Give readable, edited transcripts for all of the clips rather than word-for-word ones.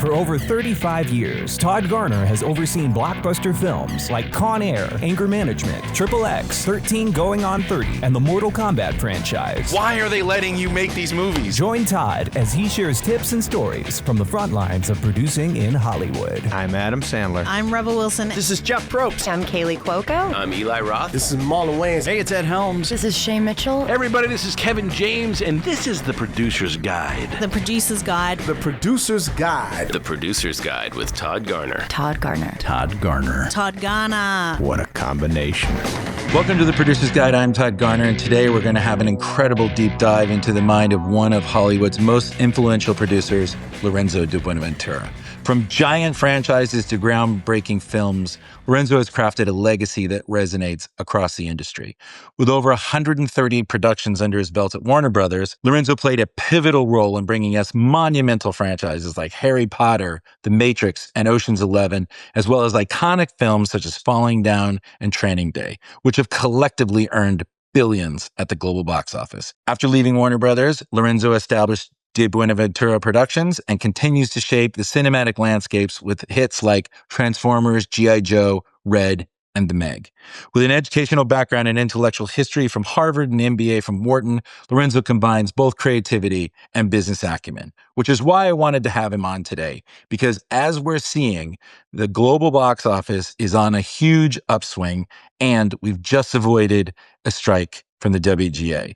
For over 35 years, Todd Garner has overseen blockbuster films like Con Air, Anger Management, Triple X, 13 Going on 30, and the Mortal Kombat franchise. Why are they letting you make these movies? Join Todd as he shares tips and stories from the front lines of producing in Hollywood. I'm Adam Sandler. I'm Rebel Wilson. This is Jeff Probst. I'm Kaylee Cuoco. I'm Eli Roth. This is Marlon Wayans. Hey, it's Ed Helms. This is Shay Mitchell. Hey everybody, this is Kevin James, and this is The Producer's Guide. The Producer's Guide. The Producer's Guide. The Producer's Guide with Todd Garner. Todd Garner. Todd Garner. Todd Garner. What a combination. Welcome to The Producer's Guide. I'm Todd Garner, and today we're going to have an incredible deep dive into the mind of one of Hollywood's most influential producers, Lorenzo di Bonaventura. From giant franchises to groundbreaking films, Lorenzo has crafted a legacy that resonates across the industry. With over 130 productions under his belt at Warner Brothers, Lorenzo played a pivotal role in bringing us monumental franchises like Harry Potter, The Matrix, and Ocean's 11, as well as iconic films such as Falling Down and Training Day, which have collectively earned billions at the global box office. After leaving Warner Brothers, Lorenzo established Di Bonaventura Productions and continues to shape the cinematic landscapes with hits like Transformers, G.I. Joe, Red, and The Meg. With an educational background in intellectual history from Harvard and MBA from Wharton, Lorenzo combines both creativity and business acumen, which is why I wanted to have him on today. Because as we're seeing, the global box office is on a huge upswing, and we've just avoided a strike from the WGA.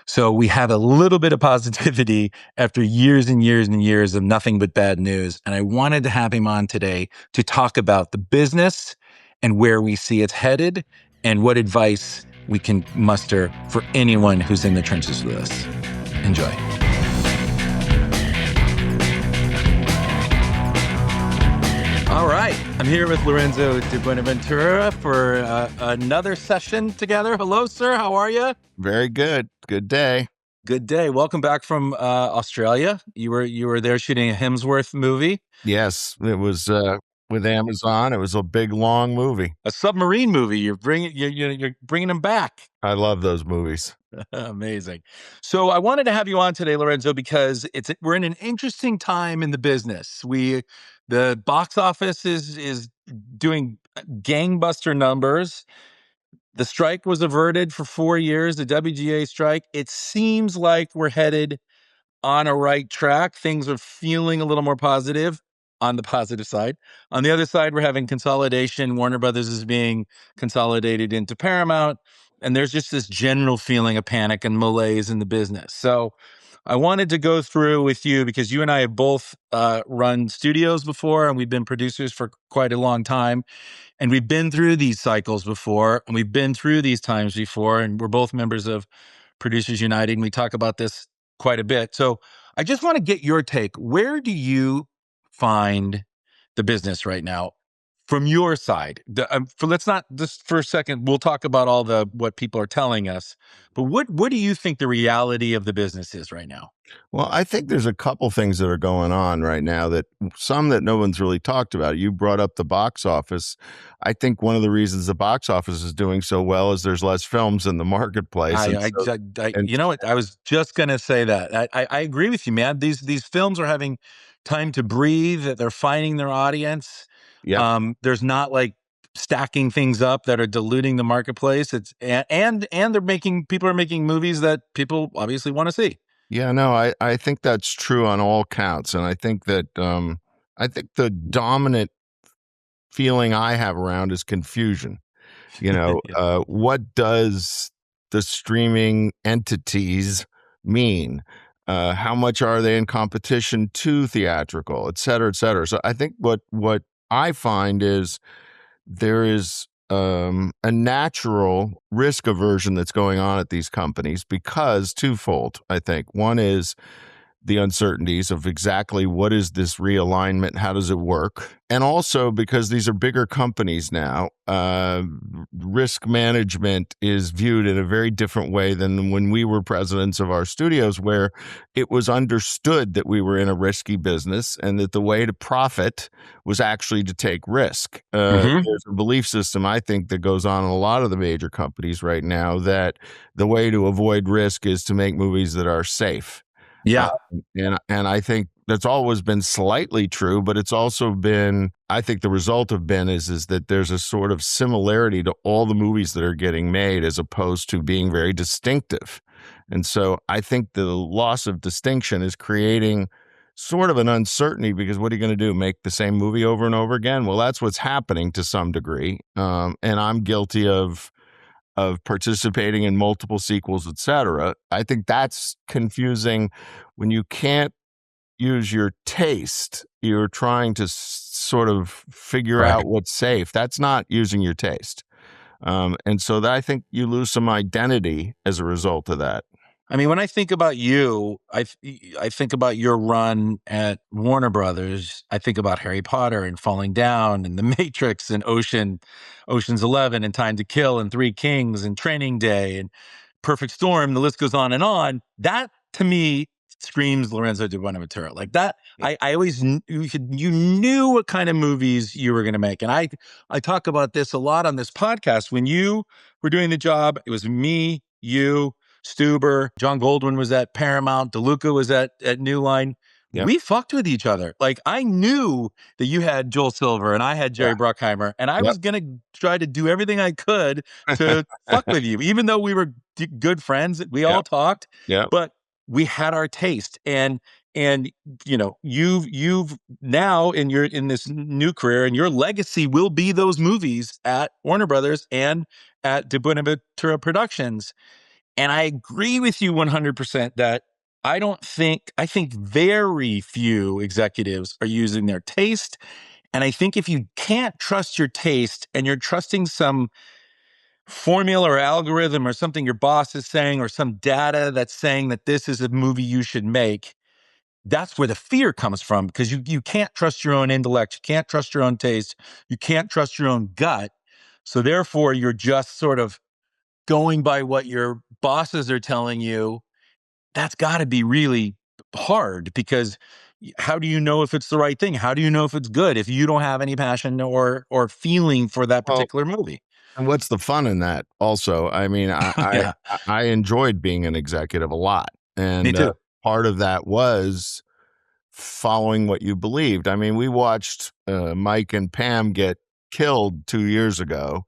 So we have a little bit of positivity after years and years and years of nothing but bad news. And I wanted to have him on today to talk about the business and where we see it's headed and what advice we can muster for anyone who's in the trenches with us. Enjoy. All right. I'm here with Lorenzo di Bonaventura for another session together. Hello, sir. How are you? Very good. Good day. Good day. Welcome back from Australia. You were there shooting a Hemsworth movie. Yes, it was with Amazon. It was a big, long movie. A submarine movie. You're bringing them back. I love those movies. Amazing. So I wanted to have you on today, Lorenzo, because we're in an interesting time in the business. The box office is doing gangbuster numbers. The strike was averted for 4 years, the WGA strike. It seems like we're headed on a right track. Things are feeling a little more positive on the positive side. On the other side, we're having consolidation. Warner Brothers is being consolidated into Paramount. And there's just this general feeling of panic and malaise in the business. So I wanted to go through with you because you and I have both run studios before, and we've been producers for quite a long time. And we've been through these cycles before, and we've been through these times before, and we're both members of Producers United, and we talk about this quite a bit. So I just want to get your take. Where do you find the business right now from your side? Let's not just for a second, we'll talk about all what people are telling us, but what do you think the reality of the business is right now? Well, I think there's a couple things that are going on right now that no one's really talked about. You brought up the box office. I think one of the reasons the box office is doing so well is there's less films in the marketplace. You know what? I was just going to say that. I agree with you, man. These films are having time to breathe. They're finding their audience. Yeah. There's not like stacking things up that are diluting the marketplace. And people are making movies that people obviously want to see. Yeah, no, I think that's true on all counts. And I think that the dominant feeling I have around is confusion. Yeah. What does the streaming entities mean? How much are they in competition to theatrical, et cetera, et cetera? So I think what I find is there is a natural risk aversion that's going on at these companies because twofold, I think. One is the uncertainties of exactly what is this realignment, how does it work? And also because these are bigger companies now, risk management is viewed in a very different way than when we were presidents of our studios, where it was understood that we were in a risky business and that the way to profit was actually to take risk. There's a belief system, I think, that goes on in a lot of the major companies right now that the way to avoid risk is to make movies that are safe. Yeah. And I think that's always been slightly true, but it's also been, I think the result of Ben is that there's a sort of similarity to all the movies that are getting made as opposed to being very distinctive. And so I think the loss of distinction is creating sort of an uncertainty, because what are you going to do? Make the same movie over and over again? Well, that's what's happening to some degree. And I'm guilty of participating in multiple sequels, etc. I think that's confusing when you can't use your taste. You're trying to sort of figure Right. out what's safe. That's not using your taste. And so I think you lose some identity as a result of that. I mean, when I think about you, I think about your run at Warner Brothers. I think about Harry Potter and Falling Down and The Matrix and Ocean's 11 and Time to Kill and Three Kings and Training Day and Perfect Storm. The list goes on and on. That to me screams Lorenzo di Bonaventura. Like that, I always you knew what kind of movies you were going to make, and I talk about this a lot on this podcast. When you were doing the job, it was me, you, Stuber, John Goldwyn was at Paramount, DeLuca was at New Line. Yep. We fucked with each other. Like I knew that you had Joel Silver and I had Jerry Bruckheimer, and I was going to try to do everything I could to fuck with you, even though we were good friends. We all talked, but we had our taste. And you know, you've now in this new career, and your legacy will be those movies at Warner Brothers and at De Bonaventura Productions. And I agree with you 100% that I think very few executives are using their taste. And I think if you can't trust your taste and you're trusting some formula or algorithm or something your boss is saying or some data that's saying that this is a movie you should make, that's where the fear comes from, because you can't trust your own intellect. You can't trust your own taste. You can't trust your own gut. So therefore, you're just sort of going by what your bosses are telling you. That's got to be really hard, because how do you know if it's the right thing? How do you know if it's good if you don't have any passion or feeling for that particular movie? And what's the fun in that also? I mean, I enjoyed being an executive a lot. And Me too. Part of that was following what you believed. I mean, we watched Mike and Pam get killed 2 years ago.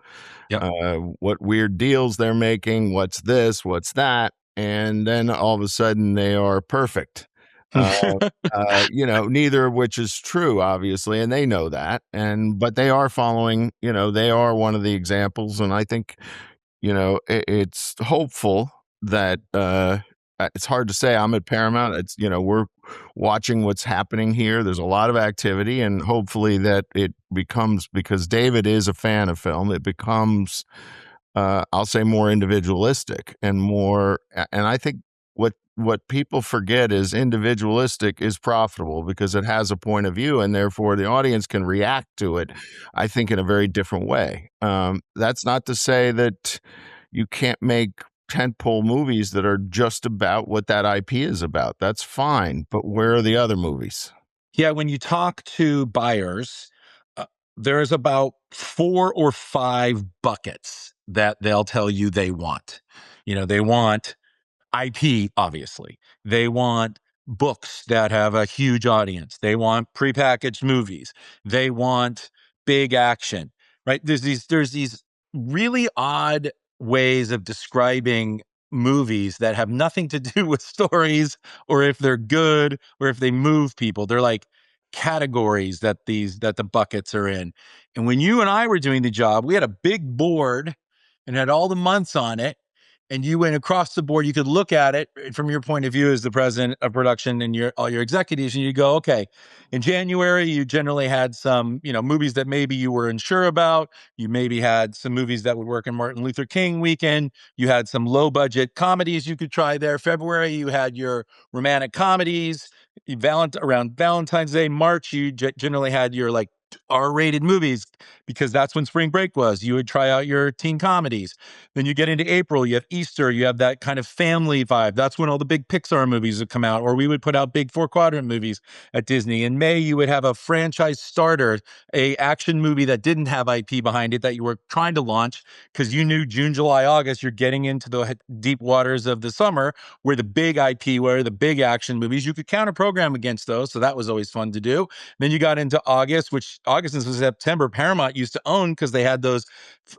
What weird deals they're making, what's this, what's that, and then all of a sudden they are perfect. You know, neither of which is true, obviously, and they know that. But they are following, you know, they are one of the examples, and I think, you know, it's hopeful that it's hard to say. I'm at Paramount. It's, you know, we're watching what's happening here. There's a lot of activity, and hopefully that it becomes, because David is a fan of film, it becomes, I'll say, more individualistic and more. And I think what people forget is individualistic is profitable because it has a point of view, and therefore the audience can react to it, I think, in a very different way. That's not to say that you can't make tentpole movies that are just about what that IP is about. That's fine. But where are the other movies? Yeah, when you talk to buyers, there's about 4 or 5 buckets that they'll tell you they want. You know, they want IP, obviously. They want books that have a huge audience. They want prepackaged movies. They want big action, right? There's these really odd ways of describing movies that have nothing to do with stories or if they're good or if they move people. They're like categories that the buckets are in. And when you and I were doing the job, we had a big board and had all the months on it. And you went across the board, you could look at it from your point of view as the president of production and all your executives, and you go, okay, in January, you generally had some, you know, movies that maybe you were unsure about. You maybe had some movies that would work in Martin Luther King weekend. You had some low budget comedies you could try there. February, you had your romantic comedies. Around Valentine's Day. March, you generally had your like R-rated movies because that's when spring break was. You would try out your teen comedies. Then you get into April, you have Easter, you have that kind of family vibe. That's when all the big Pixar movies would come out, or we would put out big 4-quadrant movies at Disney. In May, you would have a franchise starter, a action movie that didn't have IP behind it that you were trying to launch because you knew June, July, August, you're getting into the deep waters of the summer where the big IP, where the big action movies, you could counter program against those. So that was always fun to do. Then you got into August, which August and September, Paramount used to own because they had those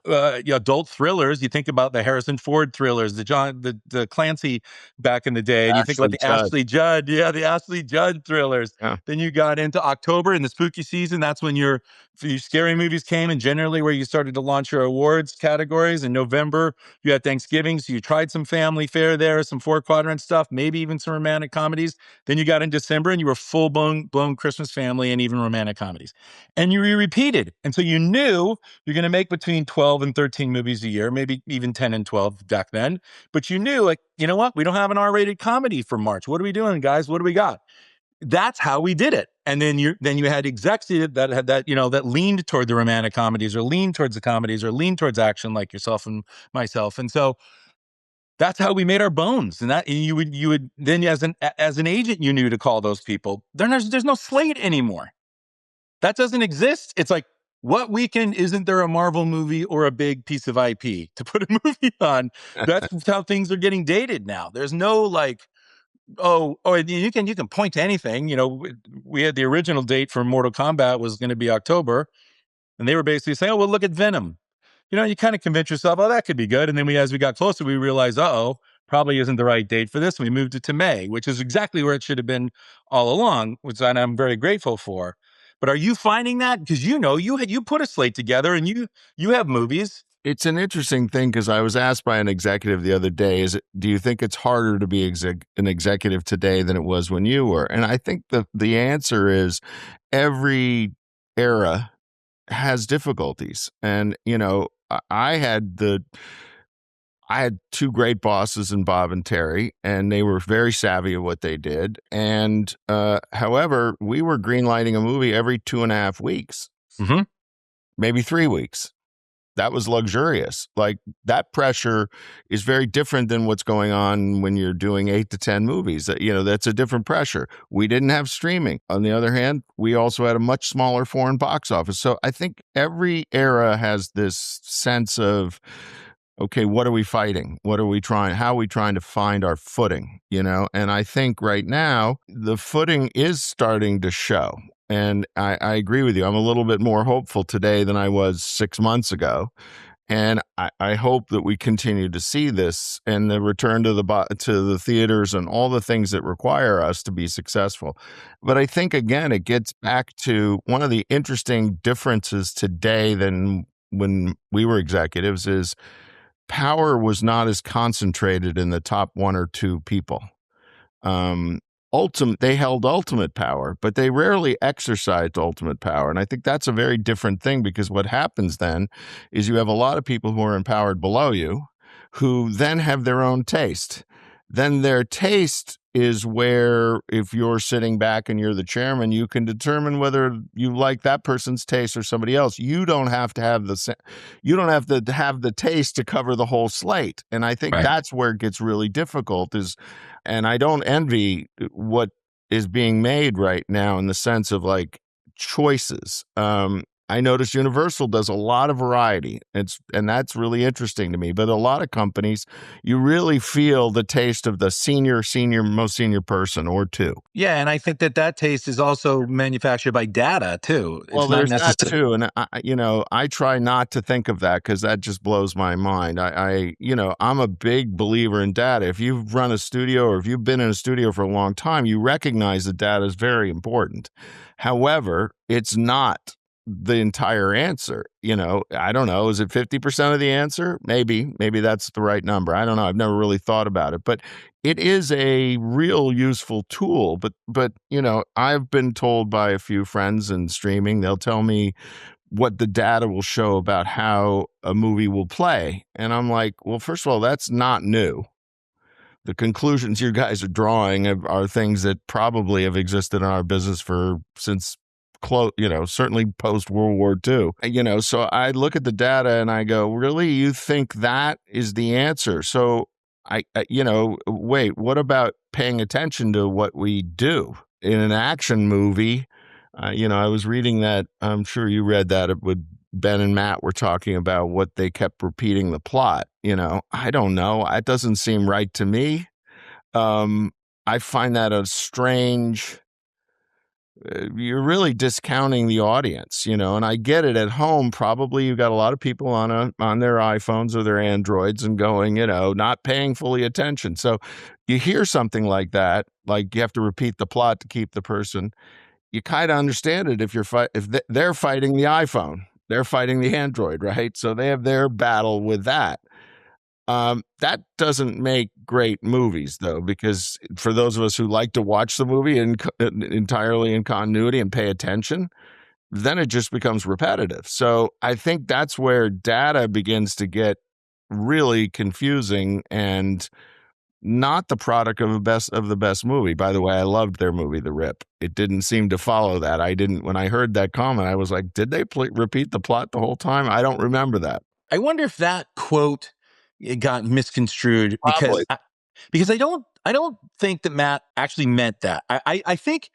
adult thrillers. You think about the Harrison Ford thrillers, the Clancy back in the day, and you think about the Ashley Judd, the Ashley Judd thrillers. Yeah. Then you got into October in the spooky season. That's when your scary movies came, and generally where you started to launch your awards categories. In November, you had Thanksgiving, so you tried some family fare there, some 4-quadrant stuff, maybe even some romantic comedies. Then you got in December, and you were full blown Christmas family and even romantic comedies, and you repeated. And so you knew you're going to make between 12 and 13 movies a year, maybe even 10 and 12 back then. But you knew, like, you know what? We don't have an R-rated comedy for March. What are we doing, guys? What do we got? That's how we did it. And then you had execs that had that, that leaned toward the romantic comedies or leaned towards the comedies or leaned towards action, like yourself and myself. And so that's how we made our bones. And that you would then as an agent, you knew to call those people. There's no slate anymore. That doesn't exist. It's like, what weekend isn't there a Marvel movie or a big piece of IP to put a movie on? That's how things are getting dated now. There's no like, you can point to anything. We had the original date for Mortal Kombat was going to be October, and they were basically saying, "Oh, well, look at Venom." You kind of convince yourself, "Oh, that could be good." And then as we got closer, we realized, probably isn't the right date for this. And we moved it to May, which is exactly where it should have been all along, which I'm very grateful for. But are you finding that? Because you put a slate together and you have movies. It's an interesting thing because I was asked by an executive the other day, do you think it's harder to be an executive today than it was when you were? And I think the answer is every era has difficulties. And, I had two great bosses in Bob and Terry, and they were very savvy at what they did. And however, we were greenlighting a movie every 2.5 weeks, maybe 3 weeks. That was luxurious. Like, that pressure is very different than what's going on when you're doing 8 to 10 movies. That's a different pressure. We didn't have streaming. On the other hand, we also had a much smaller foreign box office. So I think every era has this sense of, okay, what are we fighting? What are we trying? How are we trying to find our footing? And I think right now the footing is starting to show. And I agree with you. I'm a little bit more hopeful today than I was 6 months ago. And I hope that we continue to see this and the return to the theaters and all the things that require us to be successful. But I think, again, it gets back to one of the interesting differences today than when we were executives is power was not as concentrated in the top 1 or 2 people. They held ultimate power, but they rarely exercised ultimate power. And I think that's a very different thing, because what happens then is you have a lot of people who are empowered below you who then have their own taste. Then their taste is where, if you're sitting back and you're the chairman, you can determine whether you like that person's taste or somebody else. You don't have to have the taste to cover the whole slate. And I think that's where it gets really difficult and I don't envy what is being made right now in the sense of like choices. I notice Universal does a lot of variety, and that's really interesting to me. But a lot of companies, you really feel the taste of the most senior person or two. Yeah, and I think that taste is also manufactured by data too. Well, there's that too, and I try not to think of that because that just blows my mind. I'm a big believer in data. If you've run a studio or if you've been in a studio for a long time, you recognize that data is very important. However, it's not the entire answer. I don't know. Is it 50% of the answer? Maybe that's the right number. I don't know. I've never really thought about it, but it is a real useful tool. But I've been told by a few friends in streaming, they'll tell me what the data will show about how a movie will play. And I'm like, well, first of all, that's not new. The conclusions you guys are drawing are things that probably have existed in our business since certainly post World War II. So I look at the data and I go, really, you think that is the answer? So wait, what about paying attention to what we do in an action movie? I was reading that. I'm sure you read that with Ben and Matt were talking about what they kept repeating the plot. I don't know. It doesn't seem right to me. I find that a strange. You're really discounting the audience, and I get it. At home, probably you've got a lot of people on their iPhones or their Androids and going, not paying fully attention. So you hear something like that, like you have to repeat the plot to keep the person. You kind of understand it if they're fighting the iPhone, they're fighting the Android, right? So they have their battle with that. That doesn't make great movies, though, because for those of us who like to watch the movie entirely in continuity and pay attention, then it just becomes repetitive. So I think that's where data begins to get really confusing and not the product of the best movie. By the way, I loved their movie, The Rip. It didn't seem to follow that. When I heard that comment, I was like, did they repeat the plot the whole time? I don't remember that. I wonder if that quote got misconstrued Probably. because I don't think that Matt actually meant that. I think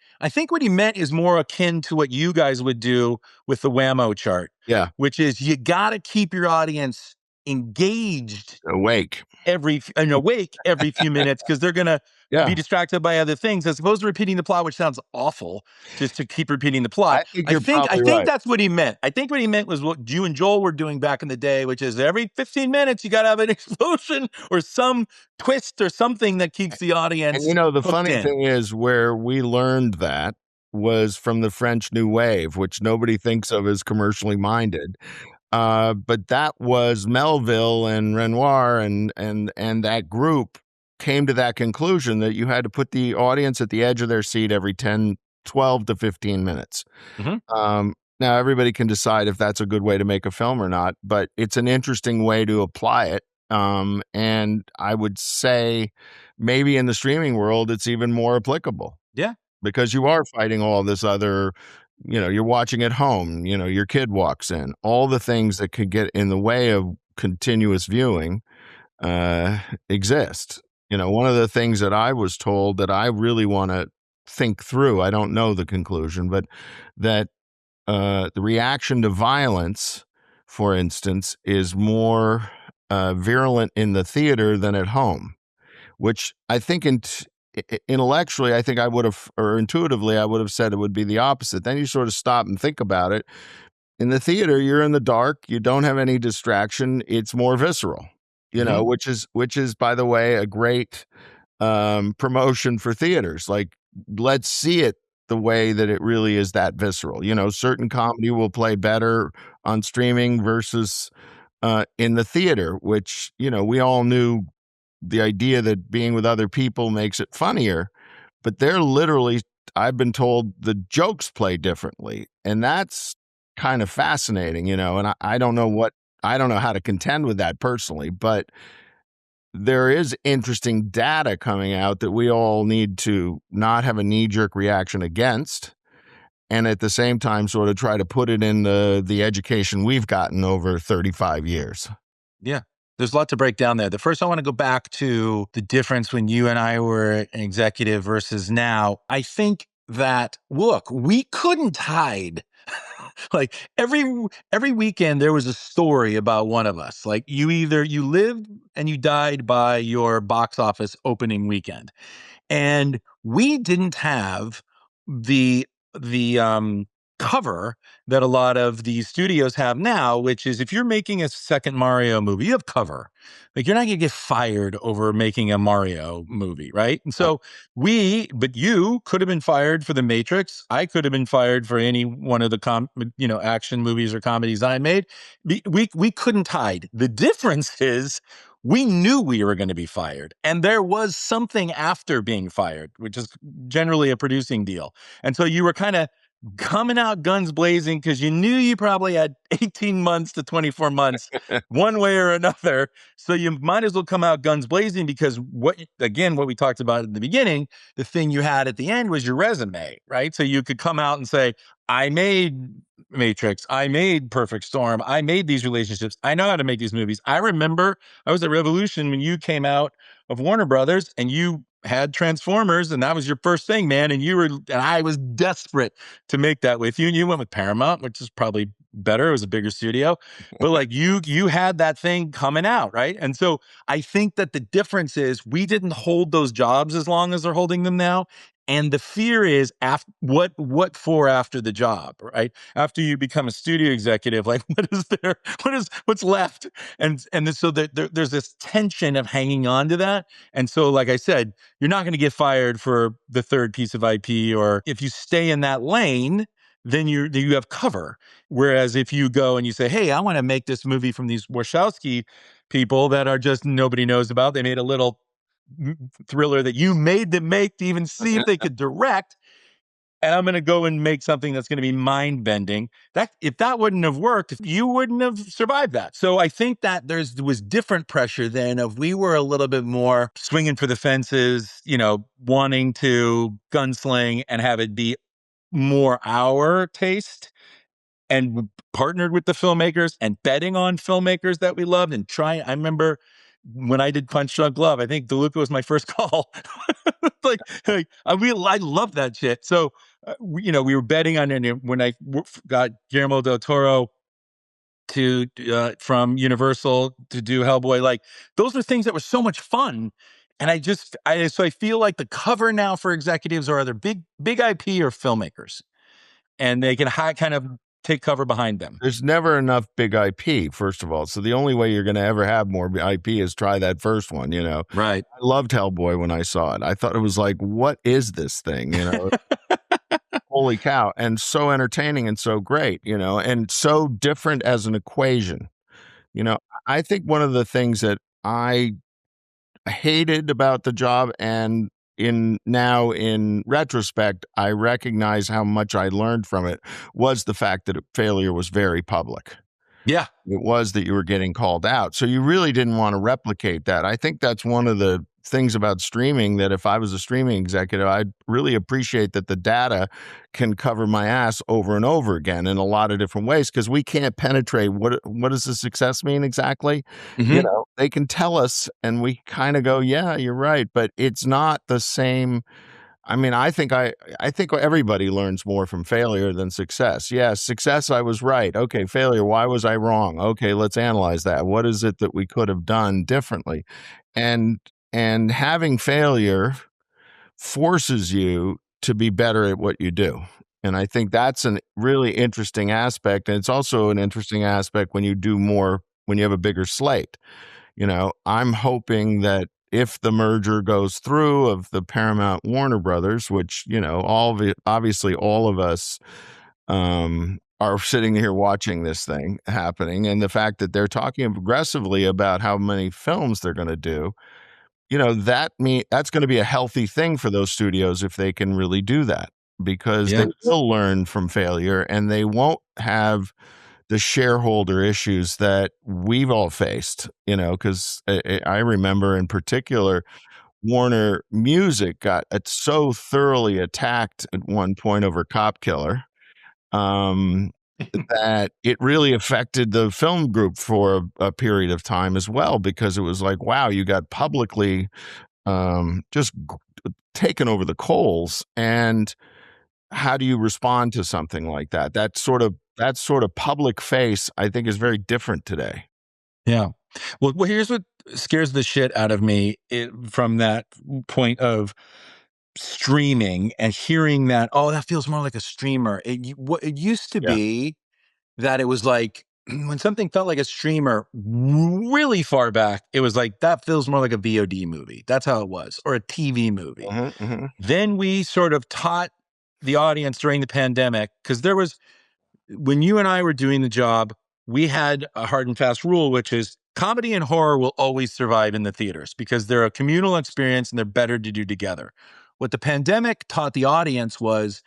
what he meant is more akin to what you guys would do with the whammo chart. Yeah. Which is you got to keep your audience engaged, awake every few minutes, because they're gonna be distracted by other things, as opposed to repeating the plot, which sounds awful, just to keep repeating the plot. I think that's what he meant. I think what he meant was what you and Joel were doing back in the day, which is every 15 minutes you got to have an explosion or some twist or something that keeps the audience. And the funny thing is, where we learned that was from the French New Wave, which nobody thinks of as commercially minded. But that was Melville and Renoir and that group came to that conclusion that you had to put the audience at the edge of their seat every 12 to 15 minutes. Mm-hmm. Now, everybody can decide if that's a good way to make a film or not, but it's an interesting way to apply it. And I would say maybe in the streaming world, it's even more applicable. Yeah. Because you are fighting all this other, you're watching at home, your kid walks in, all the things that could get in the way of continuous viewing exist. One of the things that I was told that I really want to think through, I don't know the conclusion, but that the reaction to violence, for instance, is more virulent in the theater than at home, which I think intellectually, I think I would have, or intuitively, I would have said it would be the opposite. Then you sort of stop and think about it. In the theater, you're in the dark. You don't have any distraction. It's more visceral, which is, by the way, a great promotion for theaters. Like, let's see it the way that it really is, that visceral. Certain comedy will play better on streaming versus in the theater, which, we all knew the idea that being with other people makes it funnier, but they're literally, I've been told, the jokes play differently. And that's kind of fascinating, and I don't know how to contend with that personally, but there is interesting data coming out that we all need to not have a knee-jerk reaction against, and at the same time sort of try to put it in the education we've gotten over 35 years. Yeah. There's a lot to break down there. The first, I want to go back to the difference when you and I were an executive versus now. I think that, look, we couldn't hide. Like every weekend there was a story about one of us. Like you lived and you died by your box office opening weekend. And we didn't have the cover that a lot of these studios have now, which is if you're making a second Mario movie, you have cover. Like you're not going to get fired over making a Mario movie, right? And so but you could have been fired for The Matrix. I could have been fired for any one of the action movies or comedies I made. We couldn't hide. The difference is we knew we were going to be fired, and there was something after being fired, which is generally a producing deal. And so you were kind of coming out guns blazing because you knew you probably had 18 months to 24 months one way or another. So you might as well come out guns blazing because what we talked about in the beginning, the thing you had at the end was your resume, right? So you could come out and say, I made Matrix, I made Perfect Storm, I made these relationships, I know how to make these movies. I remember I was at Revolution when you came out of Warner Brothers and you had Transformers and that was your first thing, man. And I was desperate to make that with you. And you went with Paramount, which is probably better. It was a bigger studio, but like you had that thing coming out, right? And so I think that the difference is we didn't hold those jobs as long as they're holding them now. And the fear is what for after the job, right? After you become a studio executive, like what's left? So there's this tension of hanging on to that. And so, like I said, you're not going to get fired for the third piece of IP, or if you stay in that lane, then you have cover. Whereas if you go and you say, hey, I want to make this movie from these Wachowski people that are just nobody knows about, they made a little thriller that you made them make to even see if they could direct, and I'm going to go and make something that's going to be mind-bending. That if that wouldn't have worked, you wouldn't have survived that. So I think that there was different pressure than if we were a little bit more swinging for the fences, wanting to gunsling and have it be more our taste, and partnered with the filmmakers and betting on filmmakers that we loved and trying. I remember when I did Punch Drunk Love, I think DeLuca was my first call. I love that shit. So, we were betting on it. When I got Guillermo del Toro to from Universal to do Hellboy, like those were things that were so much fun. And I feel like the cover now for executives are either big IP or filmmakers, and they can kind of take cover behind them. There's never enough big IP, first of all. So the only way you're going to ever have more IP is try that first one, Right. I loved Hellboy when I saw it. I thought it was like, what is this thing, Holy cow. And so entertaining and so great, and so different as an equation. I think one of the things that I hated about the job, and in retrospect, I recognize how much I learned from it, was the fact that failure was very public. Yeah. It was that you were getting called out. So you really didn't want to replicate that. I think that's one of the things about streaming, that if I was a streaming executive, I'd really appreciate that the data can cover my ass over and over again in a lot of different ways, because we can't penetrate what does the success mean exactly. Mm-hmm. They can tell us and we kind of go, yeah, you're right, but it's not the same. I mean, I think everybody learns more from failure than success. Yes, success, I was right. Okay, failure, why was I wrong? Okay, let's analyze that. What is it that we could have done differently? And having failure forces you to be better at what you do. And I think that's a really interesting aspect. And it's also an interesting aspect when you do more, when you have a bigger slate. I'm hoping that if the merger goes through of the Paramount Warner Brothers, which, obviously all of us are sitting here watching this thing happening, and the fact that they're talking aggressively about how many films they're going to do, that's going to be a healthy thing for those studios if they can really do that, because they will learn from failure and they won't have the shareholder issues that we've all faced, because I remember in particular, Warner Music got so thoroughly attacked at one point over Cop Killer that it really affected the film group for a period of time as well, because it was like, wow, you got publicly just taken over the coals, and how do you respond to something like that? That sort of public face, I think, is very different today. Yeah. Well, here's what scares the shit out of me from that point of streaming and hearing that, oh, that feels more like a streamer. It used to be that it was like, when something felt like a streamer really far back, it was like, that feels more like a VOD movie. That's how it was, or a TV movie. Mm-hmm, mm-hmm. Then we sort of taught the audience during the pandemic, because when you and I were doing the job, we had a hard and fast rule, which is comedy and horror will always survive in the theaters because they're a communal experience and they're better to do together. What the pandemic taught the audience was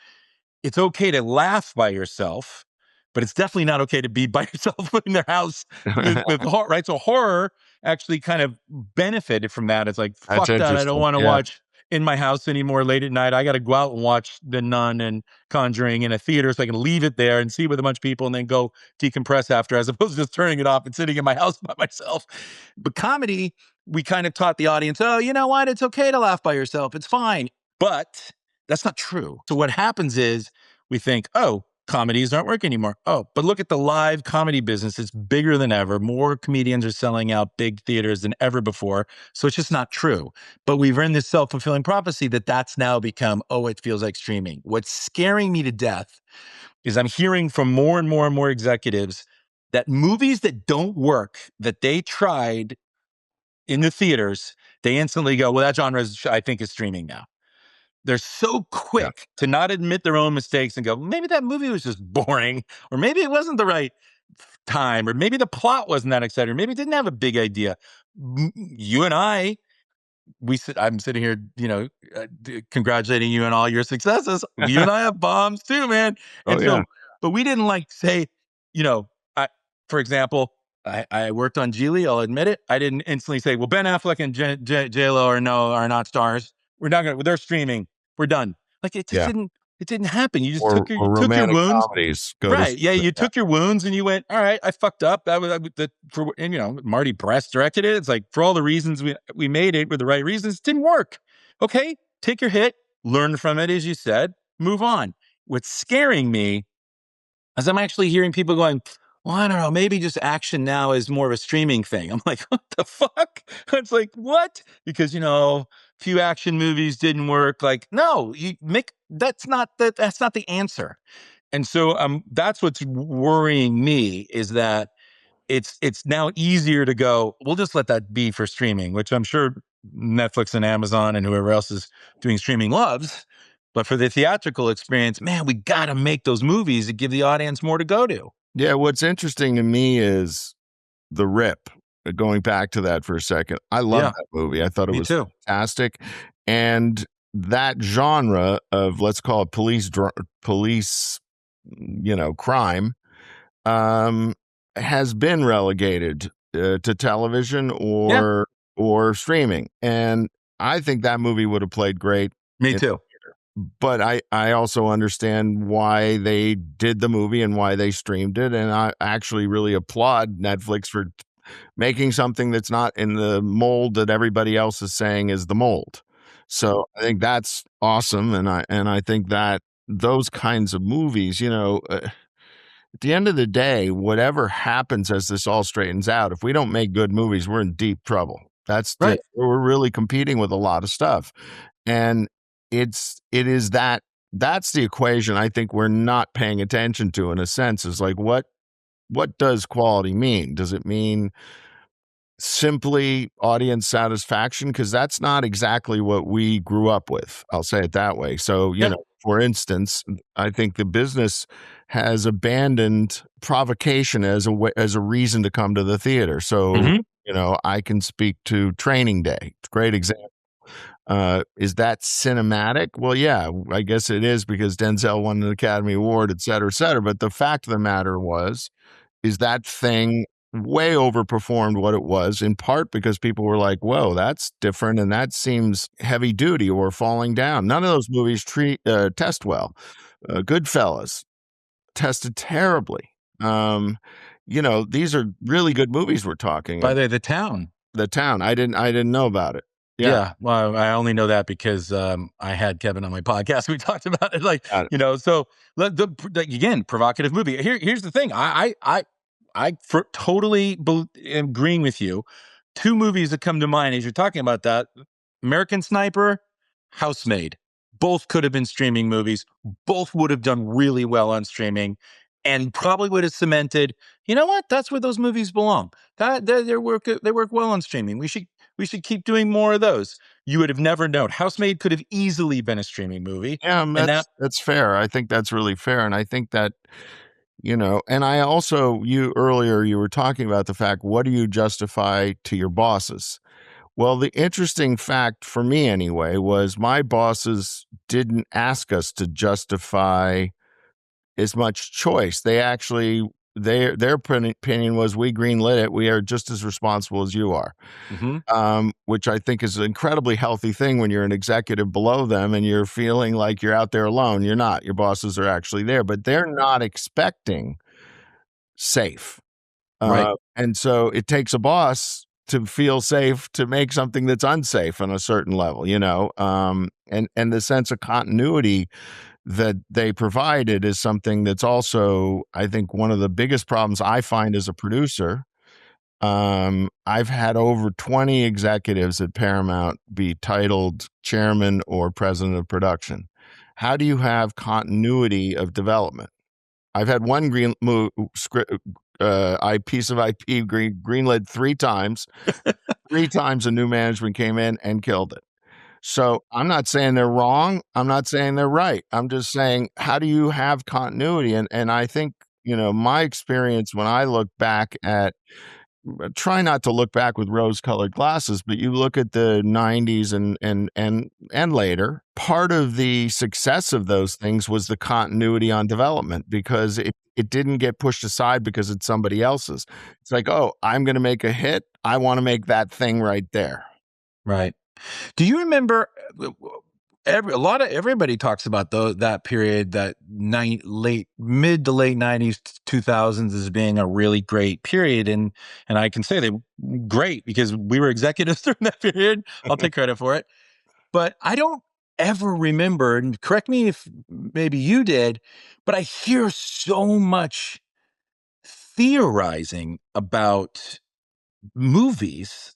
it's okay to laugh by yourself, but it's definitely not okay to be by yourself in their house with horror, right? So horror actually kind of benefited from that. It's like, That's fuck that. I don't interesting. want to Yeah. watch in my house anymore late at night. I got to go out and watch The Nun and Conjuring in a theater so I can leave it there and see with a bunch of people and then go decompress after, as opposed to just turning it off and sitting in my house by myself. But comedy, we kind of taught the audience, oh, you know what? It's okay to laugh by yourself. It's fine. But that's not true. So what happens is we think, oh, comedies aren't working anymore. Oh, but look at the live comedy business. It's bigger than ever. More comedians are selling out big theaters than ever before. So it's just not true. But we've earned this self-fulfilling prophecy that that's now become, oh, it feels like streaming. What's scaring me to death is I'm hearing from more and more and more executives that movies that don't work, that they tried in the theaters, they instantly go, well, that genre I think is streaming now. They're so quick to not admit their own mistakes and go, maybe that movie was just boring, or maybe it wasn't the right time, or maybe the plot wasn't that exciting, or maybe it didn't have a big idea. You and I, I'm sitting here, congratulating you on all your successes. You and I have bombs too, man. Oh, And yeah. so, but we didn't like say, I, for example, I worked on Geely. I'll admit it. I didn't instantly say, well, Ben Affleck and J-Lo are not stars. We're not going to, they're streaming. We're done. Like it just Yeah. didn't happen. You just Or took your romantic wounds. comedies. Go Right. to Yeah. You took your wounds and you went, all right, I fucked up. Marty Brest directed it. It's like, for all the reasons we made it were the right reasons, it didn't work. Okay. Take your hit, learn from it, as you said, move on. What's scaring me is I'm actually hearing people going, well, I don't know, maybe just action now is more of a streaming thing. I'm like, what the fuck? It's like, what? Because, few action movies didn't work. Like, no, that's not the answer. And so that's what's worrying me, is that it's now easier to go, we'll just let that be for streaming, which I'm sure Netflix and Amazon and whoever else is doing streaming loves. But for the theatrical experience, man, we got to make those movies to give the audience more to go to. Yeah, what's interesting to me is The Rip. Going back to that for a second, I love that movie. I thought it was fantastic. And that genre of, let's call it police, crime, has been relegated to television or streaming. And I think that movie would have played great. Me too. But I also understand why they did the movie and why they streamed it. And I actually really applaud Netflix for making something that's not in the mold that everybody else is saying is the mold. So I think that's awesome. And I think that those kinds of movies, at the end of the day, whatever happens as this all straightens out, if we don't make good movies, we're in deep trouble. Right. We're really competing with a lot of stuff. And that's the equation I think we're not paying attention to, in a sense, is like, what does quality mean? Does it mean simply audience satisfaction? Because that's not exactly what we grew up with. I'll say it that way. So, for instance, I think the business has abandoned provocation as a reason to come to the theater. So, I can speak to Training Day. It's a great example. Is that cinematic? Well, yeah, I guess it is, because Denzel won an Academy Award, et cetera, et cetera. But the fact of the matter is that thing way overperformed what it was, in part because people were like, whoa, that's different, and that seems heavy duty or falling down. None of those movies test well. Goodfellas tested terribly. These are really good movies we're talking about. By the way, The Town. I didn't know about it. Yeah. Well, I only know that because I had Kevin on my podcast. We talked about it, so again, provocative movie. Here's the thing. I totally am agreeing with you. Two movies that come to mind as you're talking about that: American Sniper, Housemaid. Both could have been streaming movies. Both would have done really well on streaming, and probably would have cemented, you know what? That's where those movies belong. They work well on streaming. We should keep doing more of those. You would have never known. Housemaid could have easily been a streaming movie. Yeah, that's fair. I think that's really fair. And I think that, and I also, earlier you were talking about the fact, what do you justify to your bosses? Well, the interesting fact for me anyway was my bosses didn't ask us to justify as much choice. They actually their opinion was we greenlit it. We are just as responsible as you are, which I think is an incredibly healthy thing when you're an executive below them and you're feeling like you're out there alone. You're not. Your bosses are actually there, but they're not expecting safe. Right. And so it takes a boss to feel safe to make something that's unsafe on a certain level, and the sense of continuity that they provided is something that's also, I think, one of the biggest problems I find as a producer. I've had over 20 executives at Paramount be titled chairman or president of production. How do you have continuity of development? I've had one piece of IP greenlit 3 times. 3 times a new management came in and killed it. So I'm not saying they're wrong. I'm not saying they're right. I'm just saying, how do you have continuity? And I think, my experience when I look back at try not to look back with rose-colored glasses, but you look at the 90s and later, part of the success of those things was the continuity on development because it didn't get pushed aside because it's somebody else's. It's like, oh, I'm going to make a hit. I want to make that thing right there. Right. Do you remember everybody talks about that period, that mid to late 90s, 2000s as being a really great period. And I can say they were great because we were executives during that period. I'll take credit for it. But I don't ever remember, and correct me if maybe you did, but I hear so much theorizing about movies.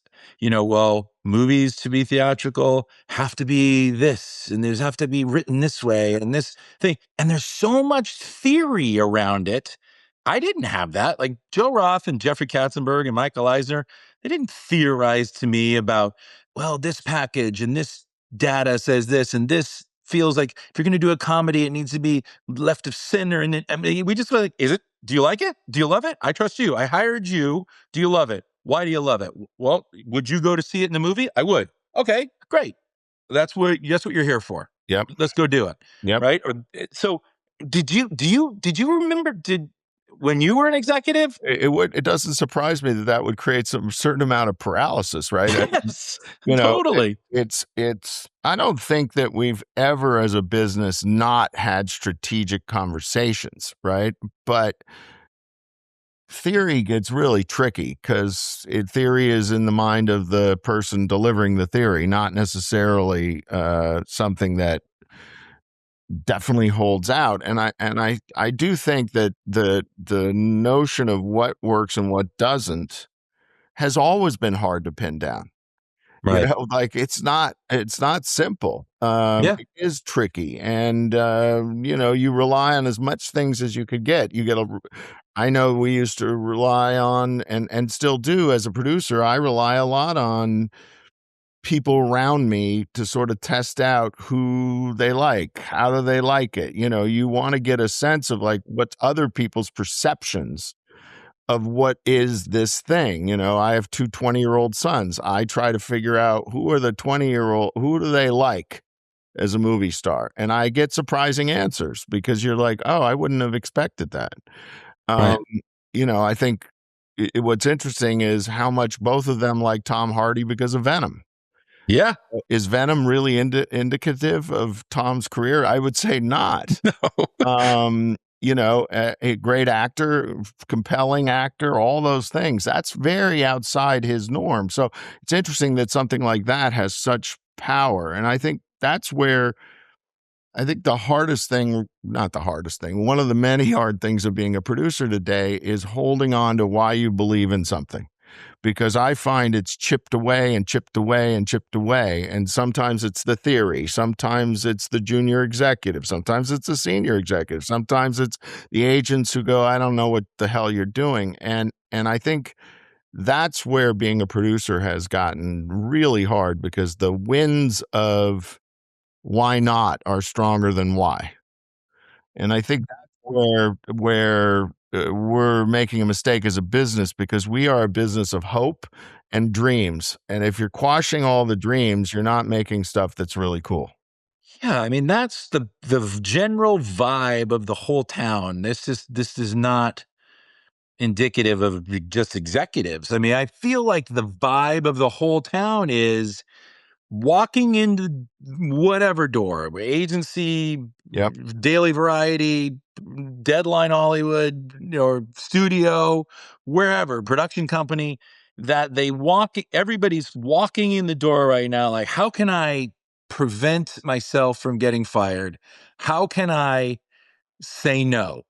Movies to be theatrical have to be this, and there's have to be written this way and this thing. And there's so much theory around it. I didn't have that. Like Joe Roth and Jeffrey Katzenberg and Michael Eisner, they didn't theorize to me about, well, this package and this data says this, and this feels like if you're going to do a comedy, it needs to be left of center. And we just were like, do you like it? Do you love it? I trust you. I hired you. Do you love it? Why do you love it? Well, would you go to see it in the movie? I would. Okay, great. That's what you're here for. Yep. Let's go do it. Yep. Right. So did you remember, when you were an executive? It doesn't surprise me that would create some certain amount of paralysis, right? Yes, totally. It's I don't think that we've ever as a business not had strategic conversations, right? But theory gets really tricky because theory is in the mind of the person delivering the theory, not necessarily something that definitely holds out. And I do think that the notion of what works and what doesn't has always been hard to pin down. Right. Like it's not simple. Yeah. It is tricky. And, you rely on as much things as you could get. I know we used to rely on and still do as a producer. I rely a lot on people around me to sort of test out who they like. How do they like it? You want to get a sense of like what's other people's perceptions of what is this thing. I have 2 20-year-old sons. I try to figure out who are the 20-year-old, who do they like as a movie star? And I get surprising answers because you're like, oh, I wouldn't have expected that. Right. I think what's interesting is how much both of them like Tom Hardy because of Venom. Yeah. Is Venom really indicative of Tom's career? I would say not. No. A great actor, compelling actor, all those things. That's very outside his norm. So it's interesting that something like that has such power. And I think that's where the hardest thing, not the hardest thing, one of the many hard things of being a producer today is holding on to why you believe in something. Because I find it's chipped away and chipped away and chipped away. And sometimes it's the theory. Sometimes it's the junior executive. Sometimes it's the senior executive. Sometimes it's the agents who go, I don't know what the hell you're doing. And I think that's where being a producer has gotten really hard because the winds of why not are stronger than why. And I think that's where we're making a mistake as a business, because we are a business of hope and dreams. And if you're quashing all the dreams, you're not making stuff that's really cool. Yeah, I mean that's the general vibe of the whole town. This is not indicative of just executives. I mean, I feel like the vibe of the whole town is walking into whatever door, agency, Yep. Daily Variety, Deadline Hollywood, or studio, wherever, production company, that everybody's walking in the door right now. Like, how can I prevent myself from getting fired? How can I say no?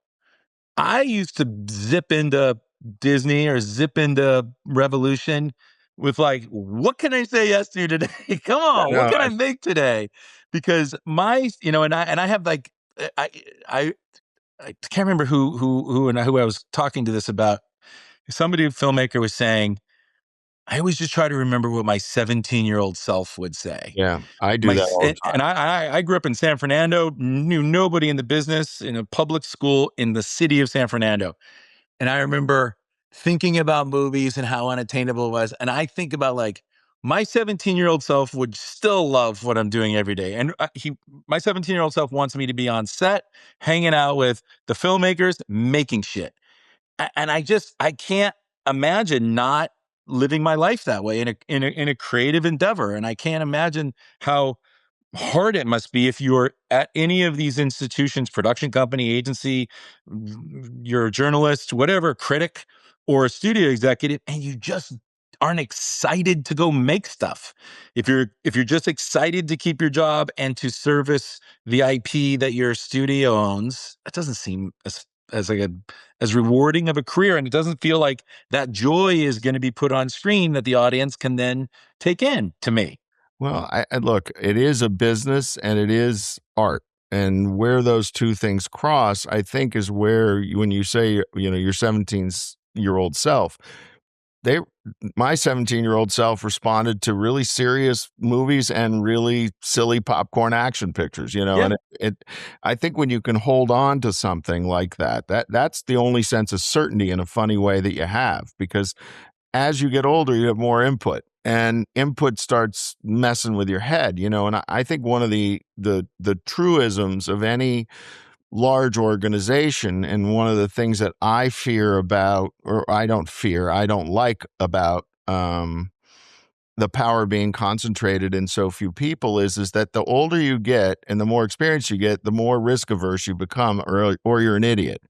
I used to zip into Disney or zip into Revolution with like, what can I say yes to today? Come on, what No, can I make today? Because and I have like, I I I can't remember who I was talking to this about. Somebody, a filmmaker, was saying, I always just try to remember what my 17-year-old self would say. yeah, I do that all the time. And I grew up in San Fernando, knew nobody in the business, in a public school in the city of San Fernando. And I remember thinking about movies and how unattainable it was. And I think about like my 17-year-old self would still love what I'm doing every day. And my 17-year-old self wants me to be on set, hanging out with the filmmakers, making shit. And I can't imagine not living my life that way in a creative endeavor. And I can't imagine how hard it must be if you're at any of these institutions, production company, agency, you're a journalist, whatever, critic, or a studio executive, and you just aren't excited to go make stuff. If you're just excited to keep your job and to service the IP that your studio owns, that doesn't seem as rewarding of a career, and it doesn't feel like that joy is going to be put on screen that the audience can then take in. To me. Well, I look, it is a business and it is art. And where those two things cross, I think, is where when you say, your 17-year-old self, they my 17-year-old self responded to really serious movies and really silly popcorn action pictures, Yeah. and I think when you can hold on to something like that's the only sense of certainty in a funny way that you have, because as you get older, you have more input, and input starts messing with your head, and I think one of the truisms of any large organization, and one of the things that I fear about, or I don't like about, the power being concentrated in so few people is that the older you get and the more experience you get, the more risk averse you become, or you're an idiot.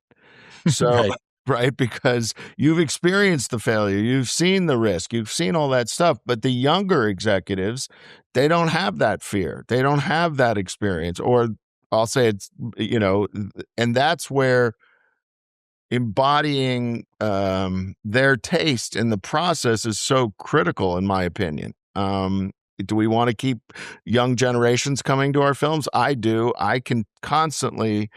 So, Right. right, because you've experienced the failure, you've seen the risk, you've seen all that stuff. But the younger executives, they don't have that fear. They don't have that experience. Or I'll say and that's where embodying their taste in the process is so critical, in my opinion. Do we want to keep young generations coming to our films? I do. I can constantly,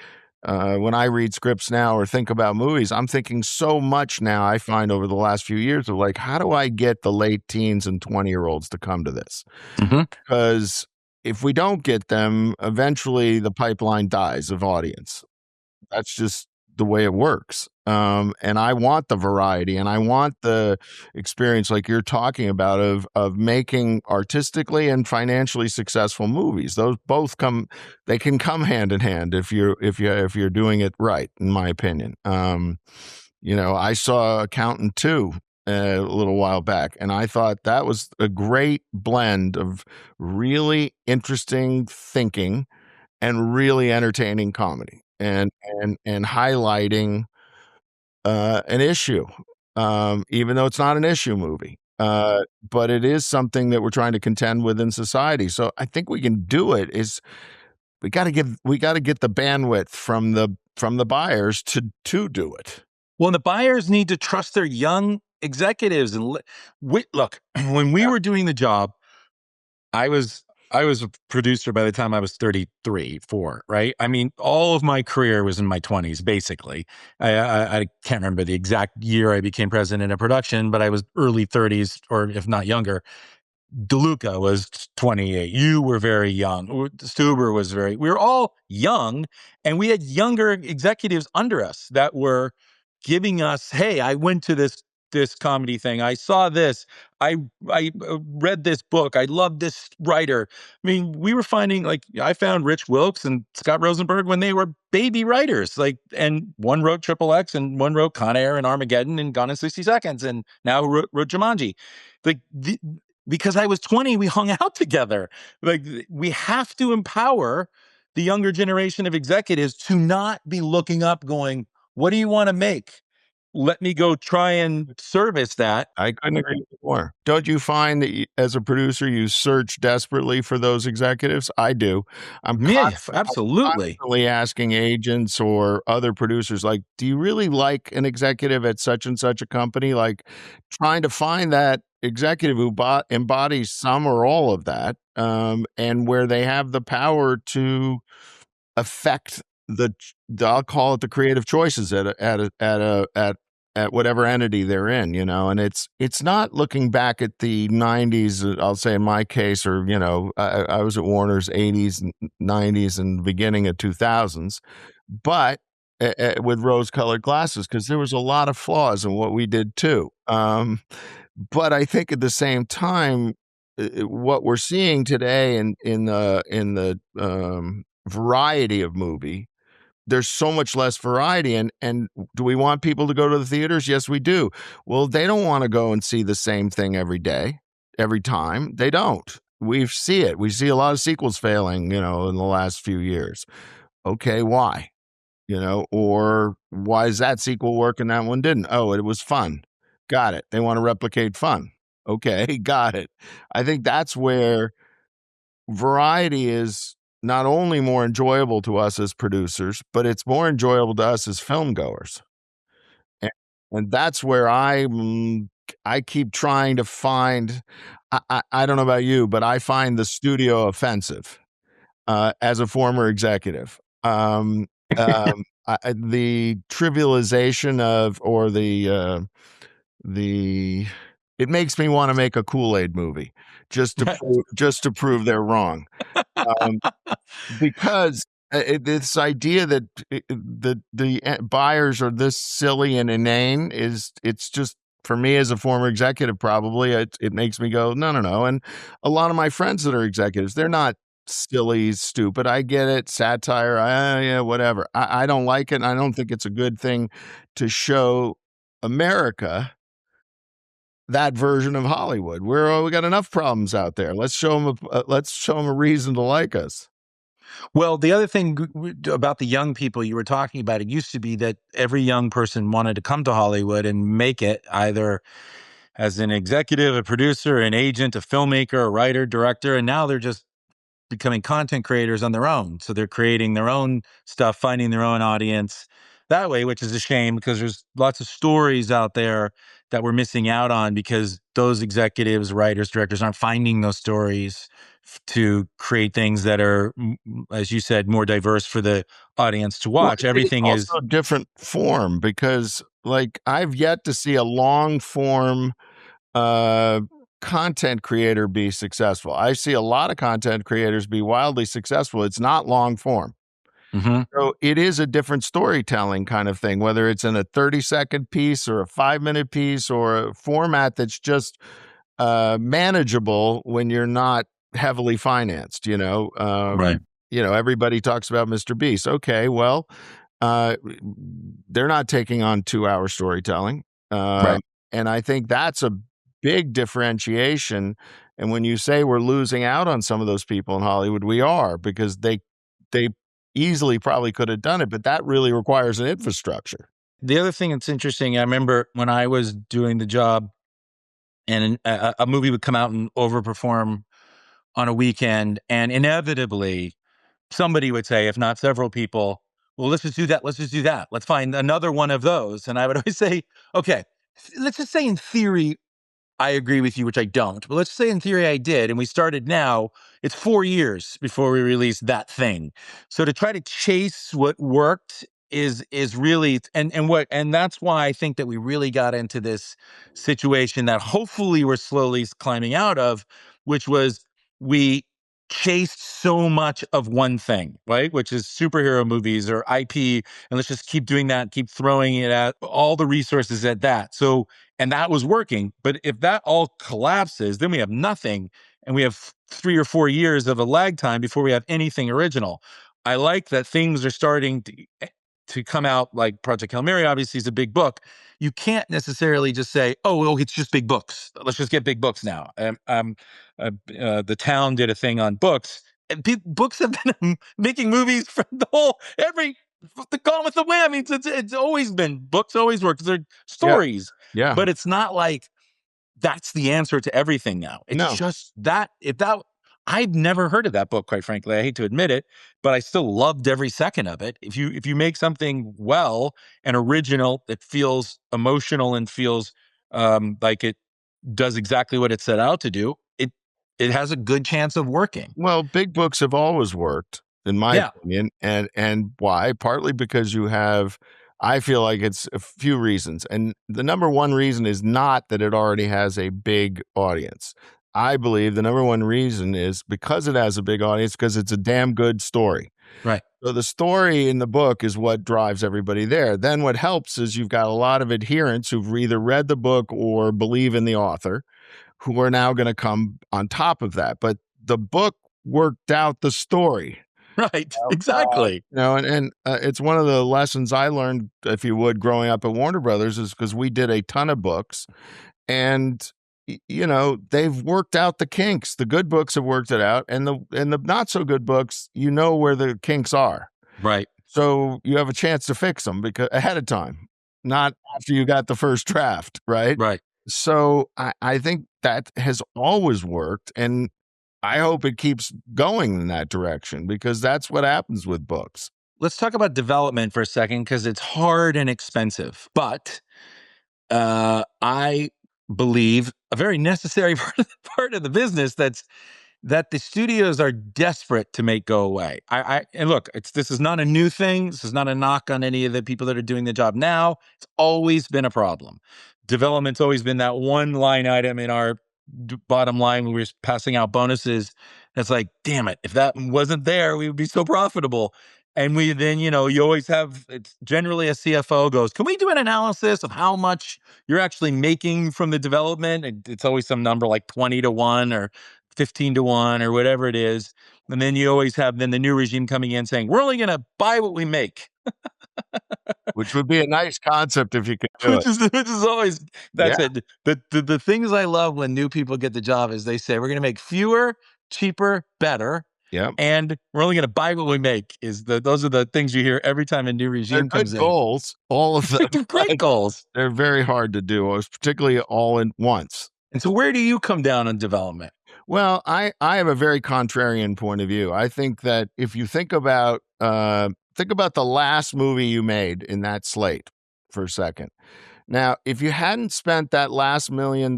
when I read scripts now or think about movies, I'm thinking so much now, I find, over the last few years, of like, how do I get the late teens and 20-year-olds to come to this? Mm-hmm. Because if we don't get them, eventually the pipeline dies of audience. That's just the way it works. And I want the variety, and I want the experience, like you're talking about, of making artistically and financially successful movies. Those both they can come hand in hand if you're doing it right, in my opinion. I saw Accountant 2 a little while back, and I thought that was a great blend of really interesting thinking and really entertaining comedy, and highlighting an issue, even though it's not an issue movie. But it is something that we're trying to contend with in society. So I think we can do it. We got to get the bandwidth from the buyers to do it. Well, the buyers need to trust their young executives. And look, when we were doing the job, I was a producer by the time I was 33, 4, right? I mean, all of my career was in my 20s, basically. I can't remember the exact year I became president of production, but I was early 30s, or if not younger. DeLuca was 28. You were very young. Stuber was we were all young, and we had younger executives under us that were giving us, hey, I went to this comedy thing. I saw this. I read this book. I love this writer. I mean, we were finding, like, I found Rich Wilkes and Scott Rosenberg when they were baby writers. Like, and one wrote Triple X, and one wrote Con Air and Armageddon and Gone in 60 Seconds, and now wrote Jumanji. Like, because I was 20, we hung out together. Like, we have to empower the younger generation of executives to not be looking up going, what do you want to make? Let me go try and service that. I couldn't agree more. Don't you find that as a producer, you search desperately for those executives? I do. I'm Absolutely. constantly asking agents or other producers, like, do you really like an executive at such and such a company? Like, trying to find that executive who embodies some or all of that, and where they have the power to affect I'll call it the creative choices at whatever entity they're in, and it's not looking back at the 90s, I'll say in my case, or, I was at Warner's 80s and 90s and beginning of 2000s, but with rose-colored glasses, because there was a lot of flaws in what we did too. But I think at the same time, what we're seeing today in the variety of movie, there's so much less variety. And do we want people to go to the theaters? Yes, we do. Well, they don't want to go and see the same thing every day, every time. They don't. We see it. We see a lot of sequels failing, in the last few years. Okay, why? Or why is that sequel work and that one didn't? Oh, it was fun. Got it. They want to replicate fun. Okay, got it. I think that's where variety is not only more enjoyable to us as producers, but it's more enjoyable to us as film goers. And that's where I keep trying to find, I don't know about you, but I find the studio offensive as a former executive. The trivialization of, or it makes me want to make a Kool-Aid movie just to prove they're wrong. Because this idea that the buyers are this silly and inane it's just, for me as a former executive, probably it makes me go, no. And a lot of my friends that are executives, they're not silly, stupid. I get it. Satire. Yeah, whatever. I don't like it. And I don't think it's a good thing to show America that version of Hollywood. We got enough problems out there. Let's show them a reason to like us. Well, the other thing about the young people you were talking about, it used to be that every young person wanted to come to Hollywood and make it, either as an executive, a producer, an agent, a filmmaker, a writer, director, and now they're just becoming content creators on their own. So they're creating their own stuff, finding their own audience that way, which is a shame, because there's lots of stories out there that we're missing out on because those executives, writers, directors aren't finding those stories to create things that are, as you said, more diverse for the audience to watch. Well, Everything also is a different form, because, like, I've yet to see a long form content creator be successful. I see a lot of content creators be wildly successful. It's not long form. Mm-hmm. So it is a different storytelling kind of thing, whether it's in a 30-second piece or a 5-minute piece or a format that's just manageable when you're not heavily financed, Right. Everybody talks about Mr. Beast. Okay, well, they're not taking on 2-hour storytelling. Right. And I think that's a big differentiation. And when you say we're losing out on some of those people in Hollywood, we are, because they easily probably could have done it, but that really requires an infrastructure. The other thing that's interesting, I remember when I was doing the job and a movie would come out and overperform on a weekend, and inevitably somebody would say, if not several people, well, let's just do that. Let's just do that. Let's find another one of those. And I would always say, okay, let's just say in theory, I agree with you, which I don't. But let's say in theory I did, and we started now, it's 4 years before we release that thing. So to try to chase what worked is really, and that's why I think that we really got into this situation that hopefully we're slowly climbing out of, which was we chased so much of one thing, right? Which is superhero movies or IP. And let's just keep doing that, keep throwing it at all the resources at that. So, and that was working. But if that all collapses, then we have nothing. And we have 3 or 4 years of a lag time before we have anything original. I like that things are starting to come out, like Project Hail Mary obviously is a big book. You can't necessarily just say, oh, well, it's just big books. Let's just get big books now. The Town did a thing on books. And books have been making movies from the Gone with the Wind. I mean, it's always been, books always work because they're stories. Yeah. But it's not like that's the answer to everything now. It's No. just that, I'd never heard of that book, quite frankly. I hate to admit it, but I still loved every second of it. If you make something well and original that feels emotional and feels like it does exactly what it set out to do, it has a good chance of working. Well, big books have always worked, in my opinion, and why? Partly because I feel like it's a few reasons, and the number one reason is not that it already has a big audience. I believe the number one reason is because it has a big audience, because it's a damn good story. Right. So the story in the book is what drives everybody there. Then what helps is you've got a lot of adherents who've either read the book or believe in the author, who are now going to come on top of that. But the book worked out the story. Right. Exactly. And it's one of the lessons I learned, if you would, growing up at Warner Brothers, is because we did a ton of books, and they've worked out the kinks. The good books have worked it out, and the not so good books, where the kinks are. Right. So you have a chance to fix them because ahead of time, not after you got the first draft. Right. Right. So I think that has always worked, and I hope it keeps going in that direction because that's what happens with books. Let's talk about development for a second because it's hard and expensive, but I believe a very necessary part of the business that the studios are desperate to make go away. And look, this is not a new thing. This is not a knock on any of the people that are doing the job now. It's always been a problem. Development's always been that one line item in our bottom line when we were passing out bonuses. It's like, damn it, if that wasn't there, we would be so profitable. And then, you always have, it's generally a CFO goes, can we do an analysis of how much you're actually making from the development? And it's always some number like 20-1 or 15-1 or whatever it is. And then you always have the new regime coming in saying, we're only going to buy what we make. Which would be a nice concept if you could do Which is always, that's Yeah. it. The things I love when new people get the job is they say, we're going to make fewer, cheaper, better. Yeah. And we're only going to buy what we make. Those are the things you hear every time a new regime comes in. Goals, all of them. Great goals. They're very hard to do, particularly all at once. And so where do you come down on development? Well, I have a very contrarian point of view. I think that if you think about the last movie you made in that slate for a second. Now, if you hadn't spent that last $1 million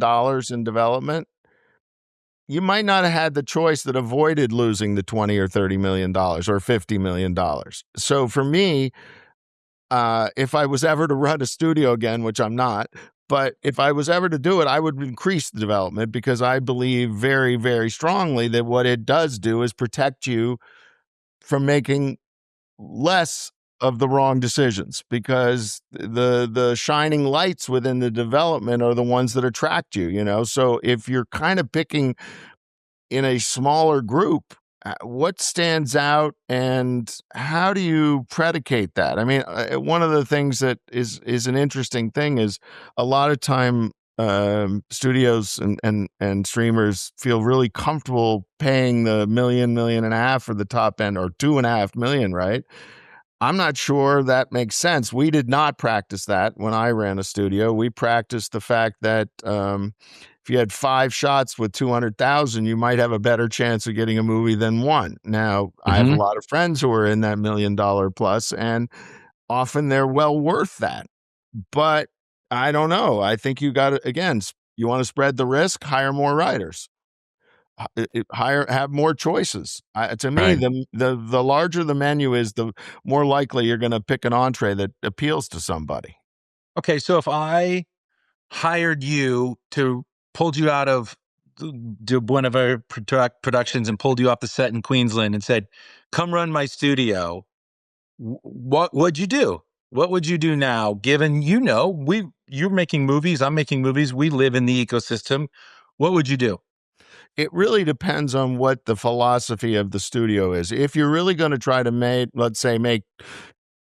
in development, you might not have had the choice that avoided losing the $20 or $30 million or $50 million. So for me, if I was ever to run a studio again, which I'm not, but if I was ever to do it, I would increase the development because I believe very, very strongly that what it does do is protect you from making less of the wrong decisions, because the shining lights within the development are the ones that attract you, so if you're kind of picking in a smaller group, what stands out and how do you predicate that? I mean, one of the things that is an interesting thing is a lot of time studios and streamers feel really comfortable paying the $1.5 million for the top end, or $2.5 million, right? I'm not sure that makes sense. We did not practice that when I ran a studio. We practiced the fact that if you had 5 shots with 200,000, you might have a better chance of getting a movie than one. Now, I have a lot of friends who are in that $1 million plus, and often they're well worth that. But I don't know. I think you got to, again, you want to spread the risk, hire more writers. Have more choices. To me, the larger the menu is, the more likely you're going to pick an entree that appeals to somebody. Okay, so if I hired you pulled you out of de Bonaventura Productions and pulled you off the set in Queensland and said, "Come run my studio," what would you do? What would you do now, given you're making movies, I'm making movies, we live in the ecosystem. What would you do? It really depends on what the philosophy of the studio is. If you're really going to try to let's say, make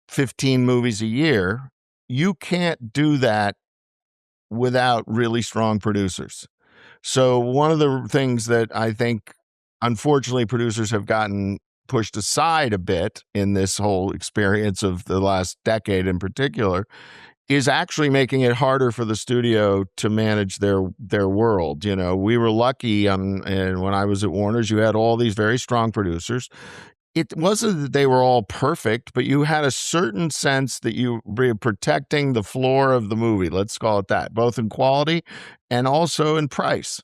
15 movies a year, you can't do that without really strong producers. So one of the things that I think, unfortunately, producers have gotten pushed aside a bit in this whole experience of the last decade in particular is actually making it harder for the studio to manage their world. You know, we were lucky and when I was at Warner's, you had all these very strong producers. It wasn't that they were all perfect, but you had a certain sense that you were protecting the floor of the movie, let's call it that, both in quality and also in price.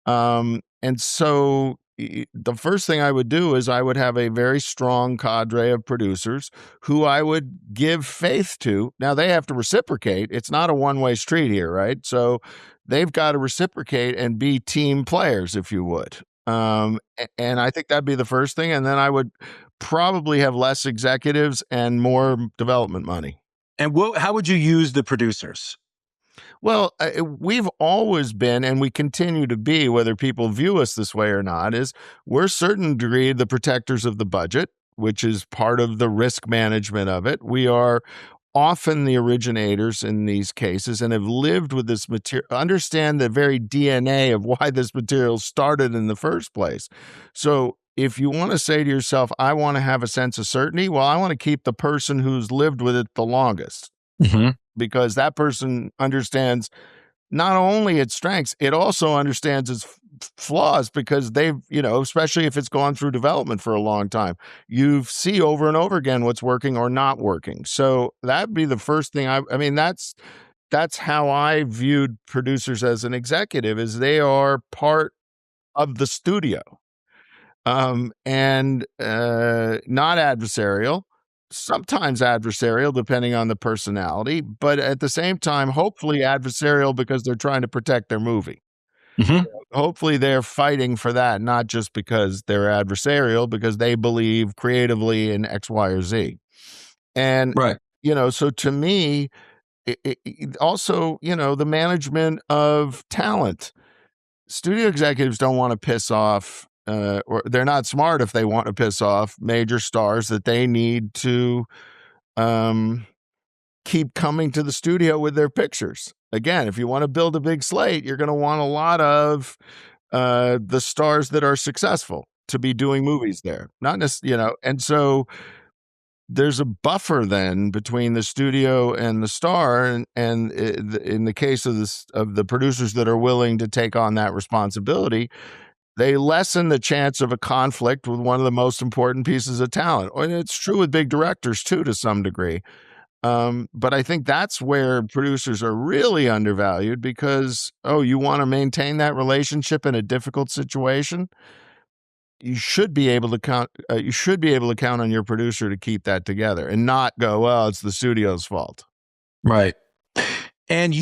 And so the first thing I would do is I would have a very strong cadre of producers who I would give faith to. Now they have to reciprocate. It's not a one-way street here, right? So they've got to reciprocate and be team players, if you would. And I think that'd be the first thing. And then I would probably have less executives and more development money. And how would you use the producers? Well, we've always been, and we continue to be, whether people view us this way or not, is we're a certain degree the protectors of the budget, which is part of the risk management of it. We are often the originators in these cases and have lived with this material, understand the very DNA of why this material started in the first place. So if you want to say to yourself, I want to have a sense of certainty, well, I want to keep the person who's lived with it the longest. Mm-hmm. Because that person understands not only its strengths, it also understands its flaws because they've, especially if it's gone through development for a long time, you see over and over again what's working or not working. So that'd be the first thing. I mean, that's how I viewed producers as an executive, is they are part of the studio, and not adversarial. Sometimes adversarial, depending on the personality, but at the same time, hopefully adversarial because they're trying to protect their movie. Mm-hmm. Hopefully they're fighting for that, not just because they're adversarial, because they believe creatively in X, Y, or Z. And, right. So to me, it also, the management of talent. Studio executives don't want to piss off or they're not smart if they want to piss off major stars that they need to keep coming to the studio with their pictures. Again, if you want to build a big slate, you're going to want a lot of the stars that are successful to be doing movies there. Not necessarily, and so there's a buffer then between the studio and the star, and in the case of the producers that are willing to take on that responsibility, they lessen the chance of a conflict with one of the most important pieces of talent. And it's true with big directors too, to some degree. But I think that's where producers are really undervalued because, you want to maintain that relationship in a difficult situation. You should be able to count. You should be able to count on your producer to keep that together and not go, well, it's the studio's fault. Right. And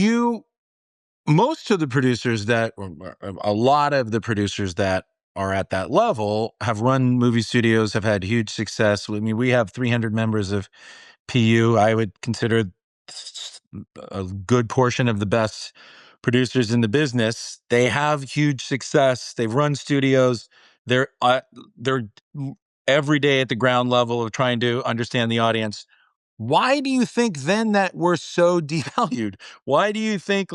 most of the producers a lot of the producers that are at that level have run movie studios, have had huge success. I mean, we have 300 members of PU. I would consider a good portion of the best producers in the business. They have huge success. They've run studios. They're every day at the ground level of trying to understand the audience. Why do you think then that we're so devalued? Why do you think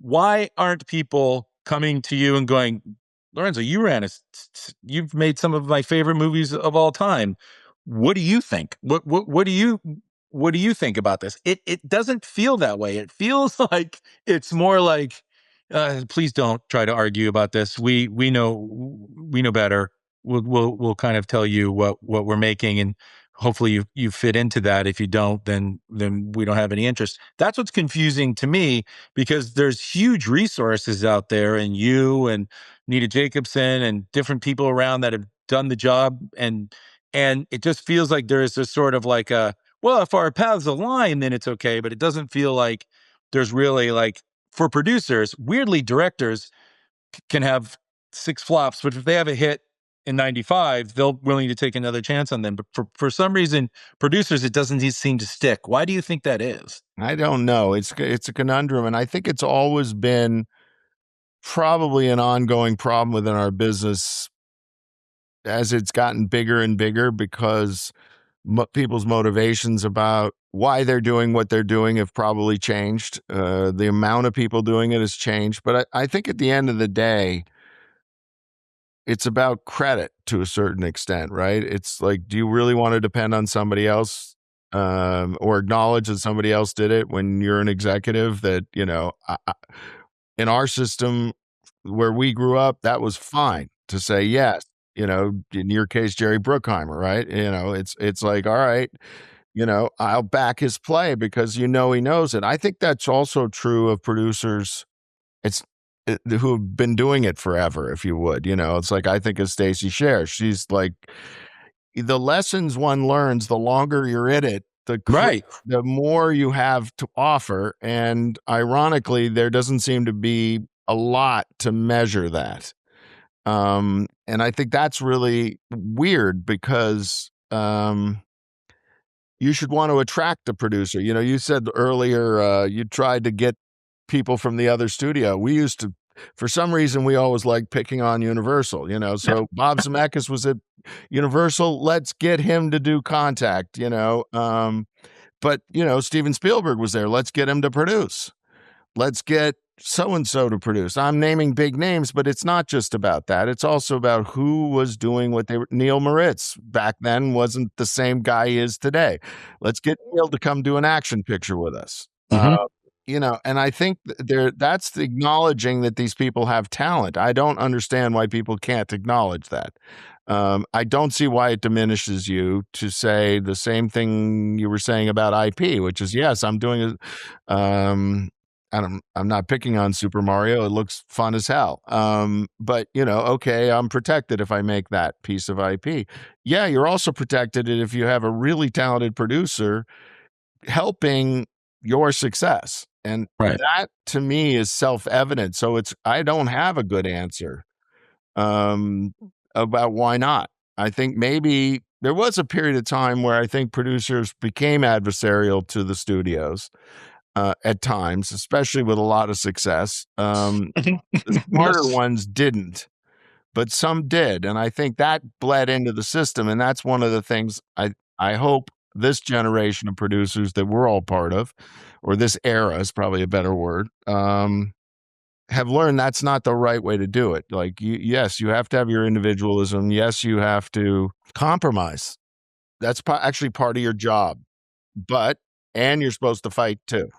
why aren't people coming to you and going, Lorenzo, you've made some of my favorite movies of all time. What do you think? What do you think about this? It doesn't feel that way. It feels like it's more like, please don't try to argue about this. We know better. We'll kind of tell you what we're making, and hopefully you fit into that. If you don't, then we don't have any interest. That's what's confusing to me, because there's huge resources out there, and you and Nita Jacobson and different people around that have done the job, and it just feels like there is this sort of if our paths align, then it's okay. But it doesn't feel like there's really, for producers, weirdly, directors can have 6 flops, but if they have a hit in 95, they're willing to take another chance on them. But for some reason, producers, it doesn't seem to stick. Why do you think that is? I don't know. It's a conundrum, and I think it's always been probably an ongoing problem within our business as it's gotten bigger and bigger, because people's motivations about why they're doing what they're doing have probably changed. The amount of people doing it has changed. But I think at the end of the day, it's about credit to a certain extent, right? It's like, do you really want to depend on somebody else or acknowledge that somebody else did it when you're an executive? That, in our system where we grew up, that was fine to say yes. In your case, Jerry Bruckheimer, right? It's like, all right, I'll back his play because he knows it. I think that's also true of producers. Who have been doing it forever, if you would. It's like, I think of Stacey Sher. She's like, the lessons one learns, the longer you're in it, the more you have to offer. And ironically, there doesn't seem to be a lot to measure that. And I think that's really weird because you should want to attract a producer. You said earlier you tried to get people from the other studio. We used to, for some reason, we always liked picking on Universal, so Bob Zemeckis was at Universal. Let's get him to do Contact, but Steven Spielberg was there. Let's get him to produce. Let's get so-and-so to produce. I'm naming big names, but it's not just about that. It's also about who was doing what they were. Neil Moritz back then wasn't the same guy he is today. Let's get Neil to come do an action picture with us. And I think that's acknowledging that these people have talent. I don't understand why people can't acknowledge that. I don't see why it diminishes you to say the same thing you were saying about IP, which is, yes, I'm doing I'm not picking on Super Mario. It looks fun as hell. But okay, I'm protected if I make that piece of IP. Yeah, you're also protected if you have a really talented producer helping your success. And that to me is self-evident. So I don't have a good answer about why not. I think maybe there was a period of time where I think producers became adversarial to the studios at times, especially with a lot of success. The smarter ones didn't, but some did. And I think that bled into the system. And that's one of the things I hope this generation of producers that we're all part of, or this era is probably a better word, have learned that's not the right way to do it. Like, yes, you have to have your individualism. Yes, you have to compromise. That's actually part of your job. And you're supposed to fight too.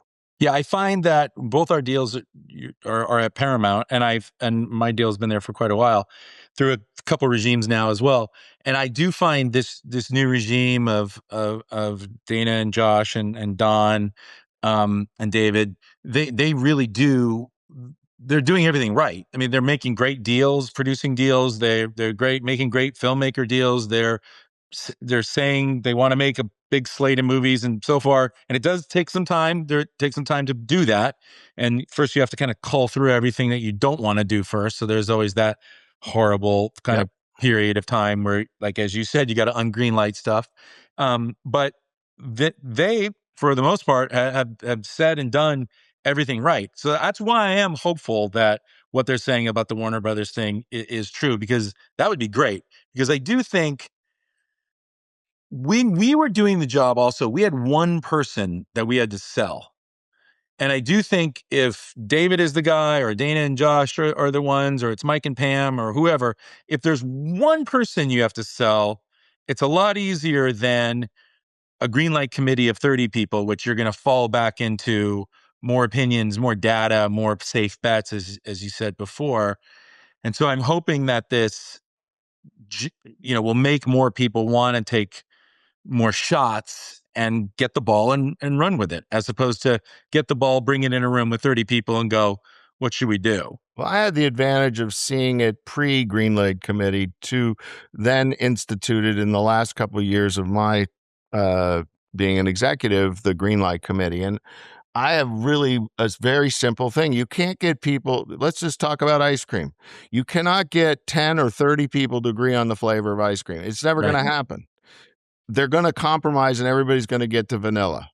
Yeah, I find that both our deals are at Paramount, and my deal's been there for quite a while, through a couple regimes now as well. And I do find this new regime of Dana and Josh and Don and David, they really do. They're doing everything right. I mean, they're making great deals, producing deals. They're great, making great filmmaker deals. They're saying they want to make a big slate of movies, and so far, and it does take some time. It takes some time to do that. And first you have to kind of cull through everything that you don't want to do first. So there's always that horrible kind of period of time where, like, as you said, you got to ungreen light stuff. But they, for the most part, have said and done everything right. So that's why I am hopeful that what they're saying about the Warner Brothers thing is true, because that would be great. Because I do think when we were doing the job also, we had one person that we had to sell. And I do think if David is the guy, or Dana and Josh are the ones, or it's Mike and Pam or whoever, if there's one person you have to sell, it's a lot easier than a green light committee of 30 people, which you're going to fall back into more opinions, more data, more safe bets, as you said before. And so I'm hoping that this, will make more people want to take more shots and get the ball and run with it, as opposed to get the ball, bring it in a room with 30 people and go, what should we do? Well, I had the advantage of seeing it pre-Greenlight Committee, to then instituted in the last couple of years of my being an executive, the Greenlight Committee. And I have really a very simple thing. You can't get people, let's just talk about ice cream. You cannot get 10 or 30 people to agree on the flavor of ice cream. It's never Right. going to happen. They're going to compromise and everybody's going to get to vanilla.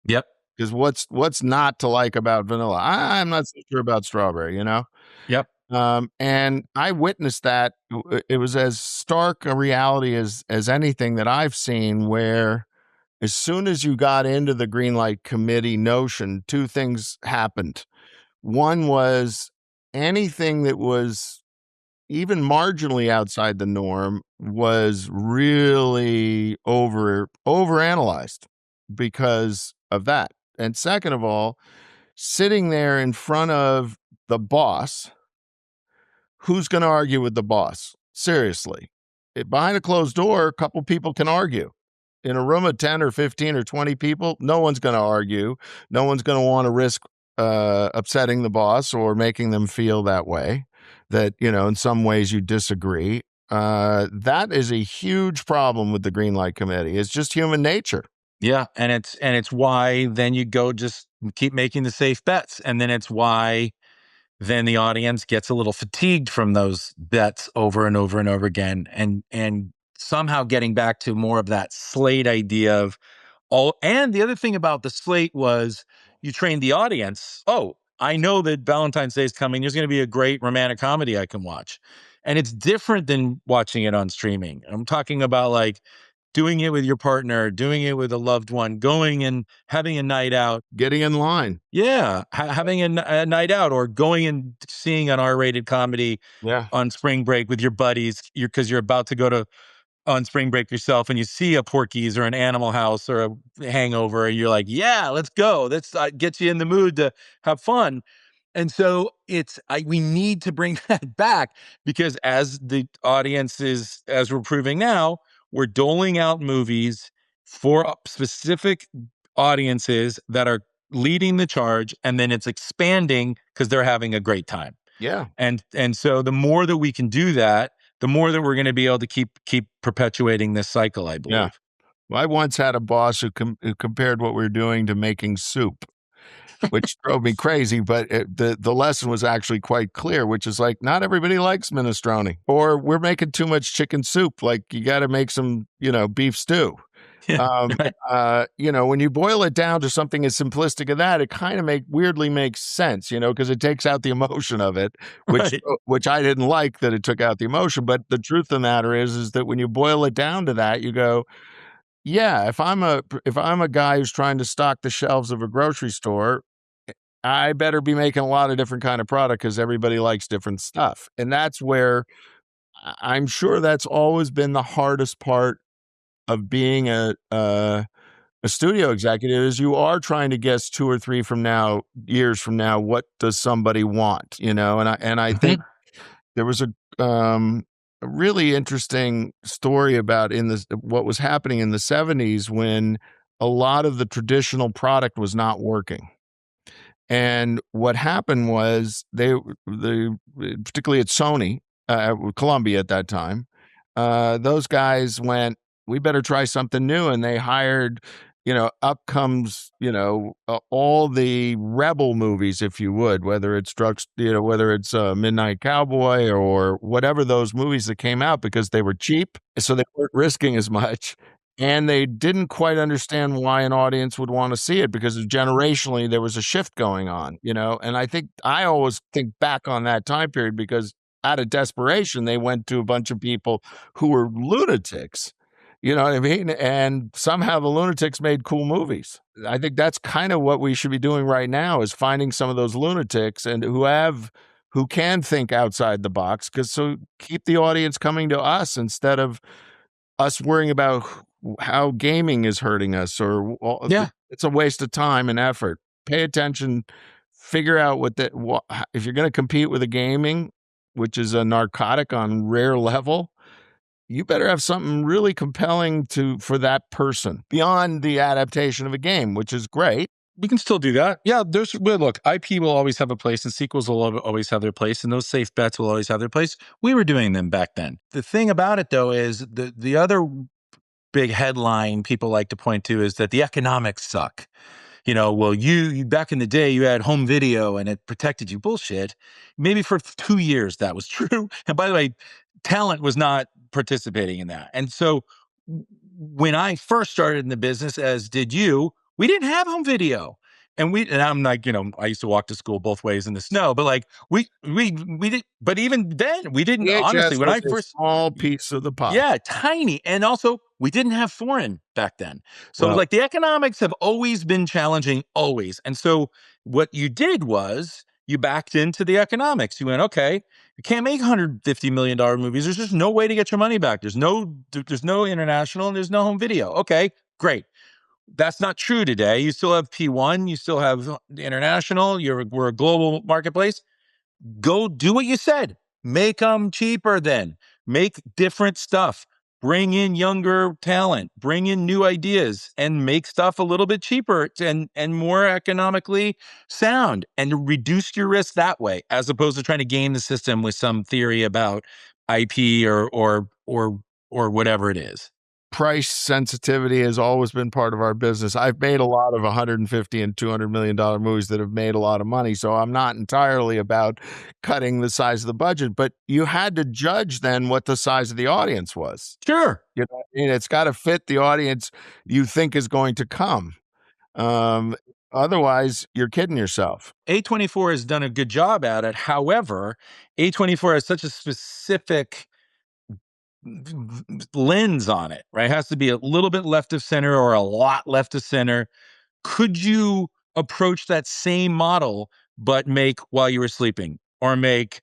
Yep. Because what's not to like about vanilla? I'm not so sure about strawberry, you know? Yep. And I witnessed that. It was as stark a reality as anything that I've seen, where as soon as you got into the green light committee notion, two things happened. One was anything that was even marginally outside the norm was really overanalyzed because of that. And second of all, sitting there in front of the boss, who's going to argue with the boss? Seriously. Behind a closed door, a couple people can argue. In a room of 10 or 15 or 20 people, no one's going to argue. No one's going to want to risk upsetting the boss or making them feel that way, that, you know, in some ways you disagree. That is a huge problem with the Green Light Committee. It's just human nature. Yeah, and it's why then you go just keep making the safe bets, and then it's why then the audience gets a little fatigued from those bets over and over and over again, and somehow getting back to more of that slate idea of all. And the other thing about the slate was you trained the audience. Oh, I know that Valentine's Day is coming. There's going to be a great romantic comedy I can watch, and it's different than watching it on streaming. I'm talking about like doing it with your partner, doing it with a loved one, going and having a night out. Getting in line. Yeah, having a night out, or going and seeing an R-rated comedy Yeah. on spring break with your buddies, because you're about to go to on spring break yourself, and you see a Porky's or an Animal House or a Hangover, and you're like, "Yeah, let's go. Let's get you in the mood to have fun." And so we need to bring that back, because as the audience is, as we're proving now, we're doling out movies for specific audiences that are leading the charge, and then it's expanding because they're having a great time. Yeah. And so the more that we can do that, the more that we're going to be able to keep perpetuating this cycle, I believe. Yeah. Well, I once had a boss who compared what we were doing to making soup, which drove me crazy. But the lesson was actually quite clear, which is like, not everybody likes minestrone, or we're making too much chicken soup. Like, you got to make some, you know, beef stew. You know, when you boil it down to something as simplistic as that, it kind of weirdly makes sense, you know, because it takes out the emotion of it, which I didn't like, that it took out the emotion. But the truth of the matter is that when you boil it down to that, you go, yeah, if I'm a guy who's trying to stock the shelves of a grocery store, I better be making a lot of different kind of product, because everybody likes different stuff. And that's where I'm sure that's always been the hardest part of being a studio executive, is you are trying to guess 2 or 3 years from now, what does somebody want, you know? And I think there was a really interesting story about what was happening in the 70s, when a lot of the traditional product was not working. And what happened was particularly at Sony, Columbia at that time, those guys went, we better try something new. And they hired, you know, up comes, you know, all the rebel movies, if you would, whether it's Midnight Cowboy or whatever those movies that came out, because they were cheap, so they weren't risking as much. And they didn't quite understand why an audience would want to see it, because generationally there was a shift going on, you know. And I always think back on that time period, because out of desperation, they went to a bunch of people who were lunatics, you know what I mean? And somehow the lunatics made cool movies. I think that's kind of what we should be doing right now, is finding some of those lunatics and who can think outside the box, so keep the audience coming to us instead of us worrying about how gaming is hurting us, or it's a waste of time and effort. Pay attention, figure out if you're going to compete with a gaming, which is a narcotic on rare level, you better have something really compelling for that person beyond the adaptation of a game, which is great. We can still do that. Yeah, look, IP will always have a place, and sequels will always have their place, and those safe bets will always have their place. We were doing them back then. The thing about it, though, is the other big headline people like to point to is that the economics suck. well, you back in the day, you had home video and it protected you. Bullshit. Maybe for 2 years that was true. And by the way, talent was not participating in that. And so when I first started in the business, as did you, we didn't have home video. And I'm like, I used to walk to school both ways in the snow, but like we did, but even then we didn't, honestly, VHS when was I a first, small piece of the pie. yeah, tiny. And also we didn't have foreign back then. So Well, like the economics have always been challenging, always. And so what you did was you backed into the economics. You went, okay, you can't make $150 million movies. There's just no way to get your money back. There's no international and there's no home video. Okay, great. That's not true today. You still have P1, you still have international, we're a global marketplace. Go do what you said. Make them cheaper then. Make different stuff. Bring in younger talent, bring in new ideas, and make stuff a little bit cheaper and more economically sound, and reduce your risk that way, as opposed to trying to game the system with some theory about IP or whatever it is. price sensitivity has always been part of our business. I've made a lot of 150 and $200 million movies that have made a lot of money. So I'm not entirely about cutting the size of the budget, but you had to judge then what the size of the audience was. Sure. It's got to fit the audience you think is going to come. Otherwise, you're kidding yourself. A24 has done a good job at it. However, A24 has such a specific lens on it, right? It has to be a little bit left of center or a lot left of center. Could you approach that same model, but make While You Were Sleeping, or make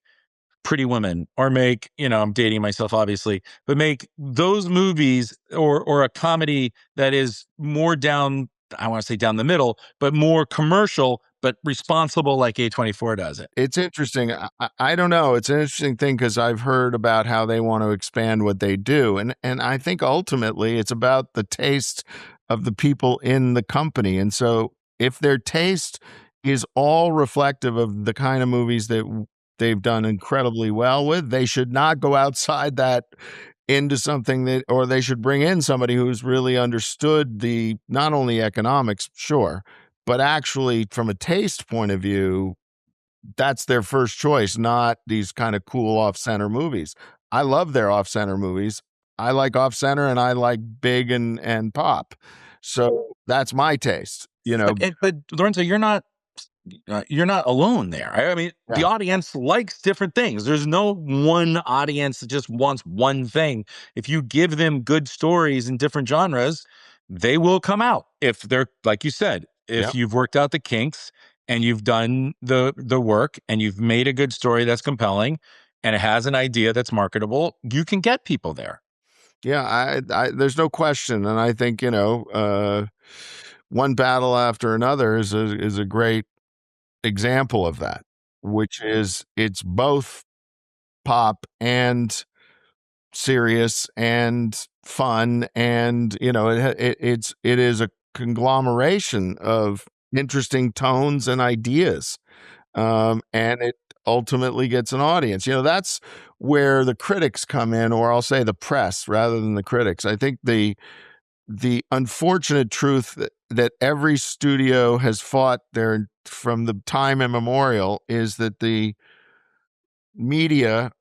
Pretty Women, or make, I'm dating myself, obviously, but make those movies, or a comedy that is more down, I want to say down the middle, but more commercial, but responsible, like A24 does it? It's interesting. I don't know. It's an interesting thing because I've heard about how they want to expand what they do. And I think ultimately it's about the taste of the people in the company. And so if their taste is all reflective of the kind of movies that they've done incredibly well with, they should not go outside that into something that, or they should bring in somebody who's really understood the, not only economics, sure, but actually from a taste point of view, that's their first choice, not these kind of cool off-center movies. I love their off-center movies. I like off-center and I like big and pop. So that's my taste, But Lorenzo, you're not alone there. I mean, the audience likes different things. There's no one audience that just wants one thing. If you give them good stories in different genres, they will come out. If they're, like you said, if you've worked out the kinks and you've done the work and you've made a good story that's compelling and it has an idea that's marketable, you can get people there. Yeah, I there's no question. And I think, One Battle After Another is a great example of that, which is it's both pop and serious and fun, and it is a conglomeration of interesting tones and ideas, and it ultimately gets an audience. That's where the critics come in, or I'll say the press rather than the critics. I think the unfortunate truth that every studio has fought there from the time immemorial is that the media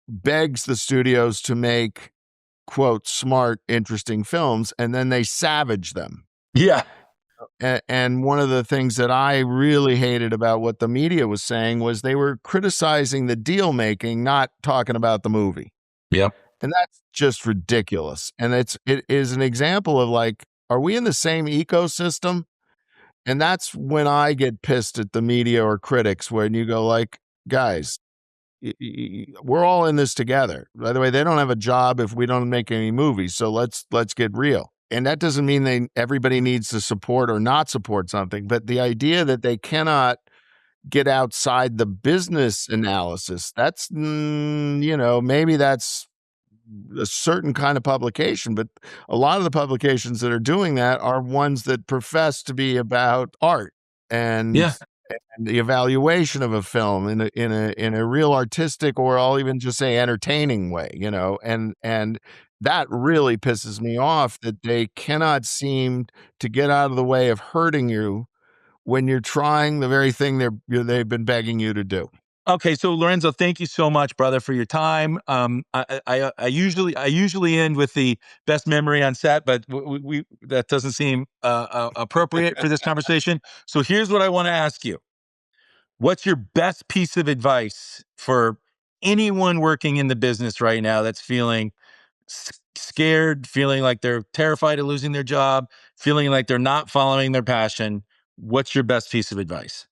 begs the studios to make, quote, smart, interesting films, and then they savage them. Yeah. And one of the things that I really hated about what the media was saying was they were criticizing the deal making, not talking about the movie. Yep. And that's just ridiculous. And it is an example of like, are we in the same ecosystem? And that's when I get pissed at the media or critics, when you go like, guys, we're all in this together. By the way, they don't have a job if we don't make any movies. So let's get real. And that doesn't mean everybody needs to support or not support something, but the idea that they cannot get outside the business analysis, that's, maybe that's a certain kind of publication, but a lot of the publications that are doing that are ones that profess to be about art and the evaluation of a film in a real artistic, or I'll even just say entertaining way, and that really pisses me off, that they cannot seem to get out of the way of hurting you when you're trying the very thing they've been begging you to do. Okay, so Lorenzo, thank you so much, brother, for your time. I usually end with the best memory on set, but that doesn't seem appropriate for this conversation. So here's what I want to ask you: what's your best piece of advice for anyone working in the business right now that's feeling scared, feeling like they're terrified of losing their job, feeling like they're not following their passion? What's your best piece of advice?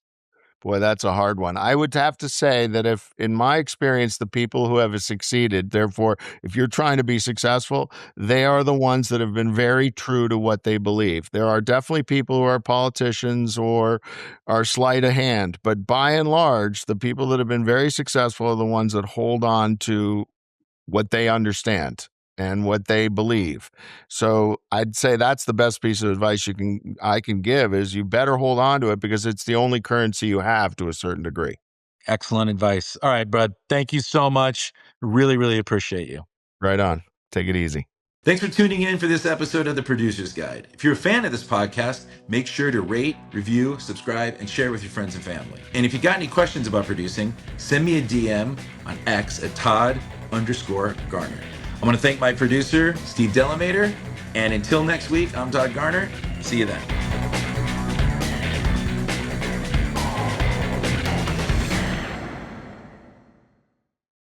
Boy, that's a hard one. I would have to say that if, in my experience, the people who have succeeded, therefore, if you're trying to be successful, they are the ones that have been very true to what they believe. There are definitely people who are politicians or are sleight of hand, but by and large, the people that have been very successful are the ones that hold on to what they understand and what they believe. So I'd say that's the best piece of advice I can give, is you better hold on to it, because it's the only currency you have to a certain degree. Excellent advice. All right, bud. Thank you so much. Really, really appreciate you. Right on. Take it easy. Thanks for tuning in for this episode of The Producer's Guide. If you're a fan of this podcast, make sure to rate, review, subscribe, and share with your friends and family. And if you got any questions about producing, send me a DM on X at Todd_Garner. I want to thank my producer, Steve Delamater. And until next week, I'm Todd Garner. See you then.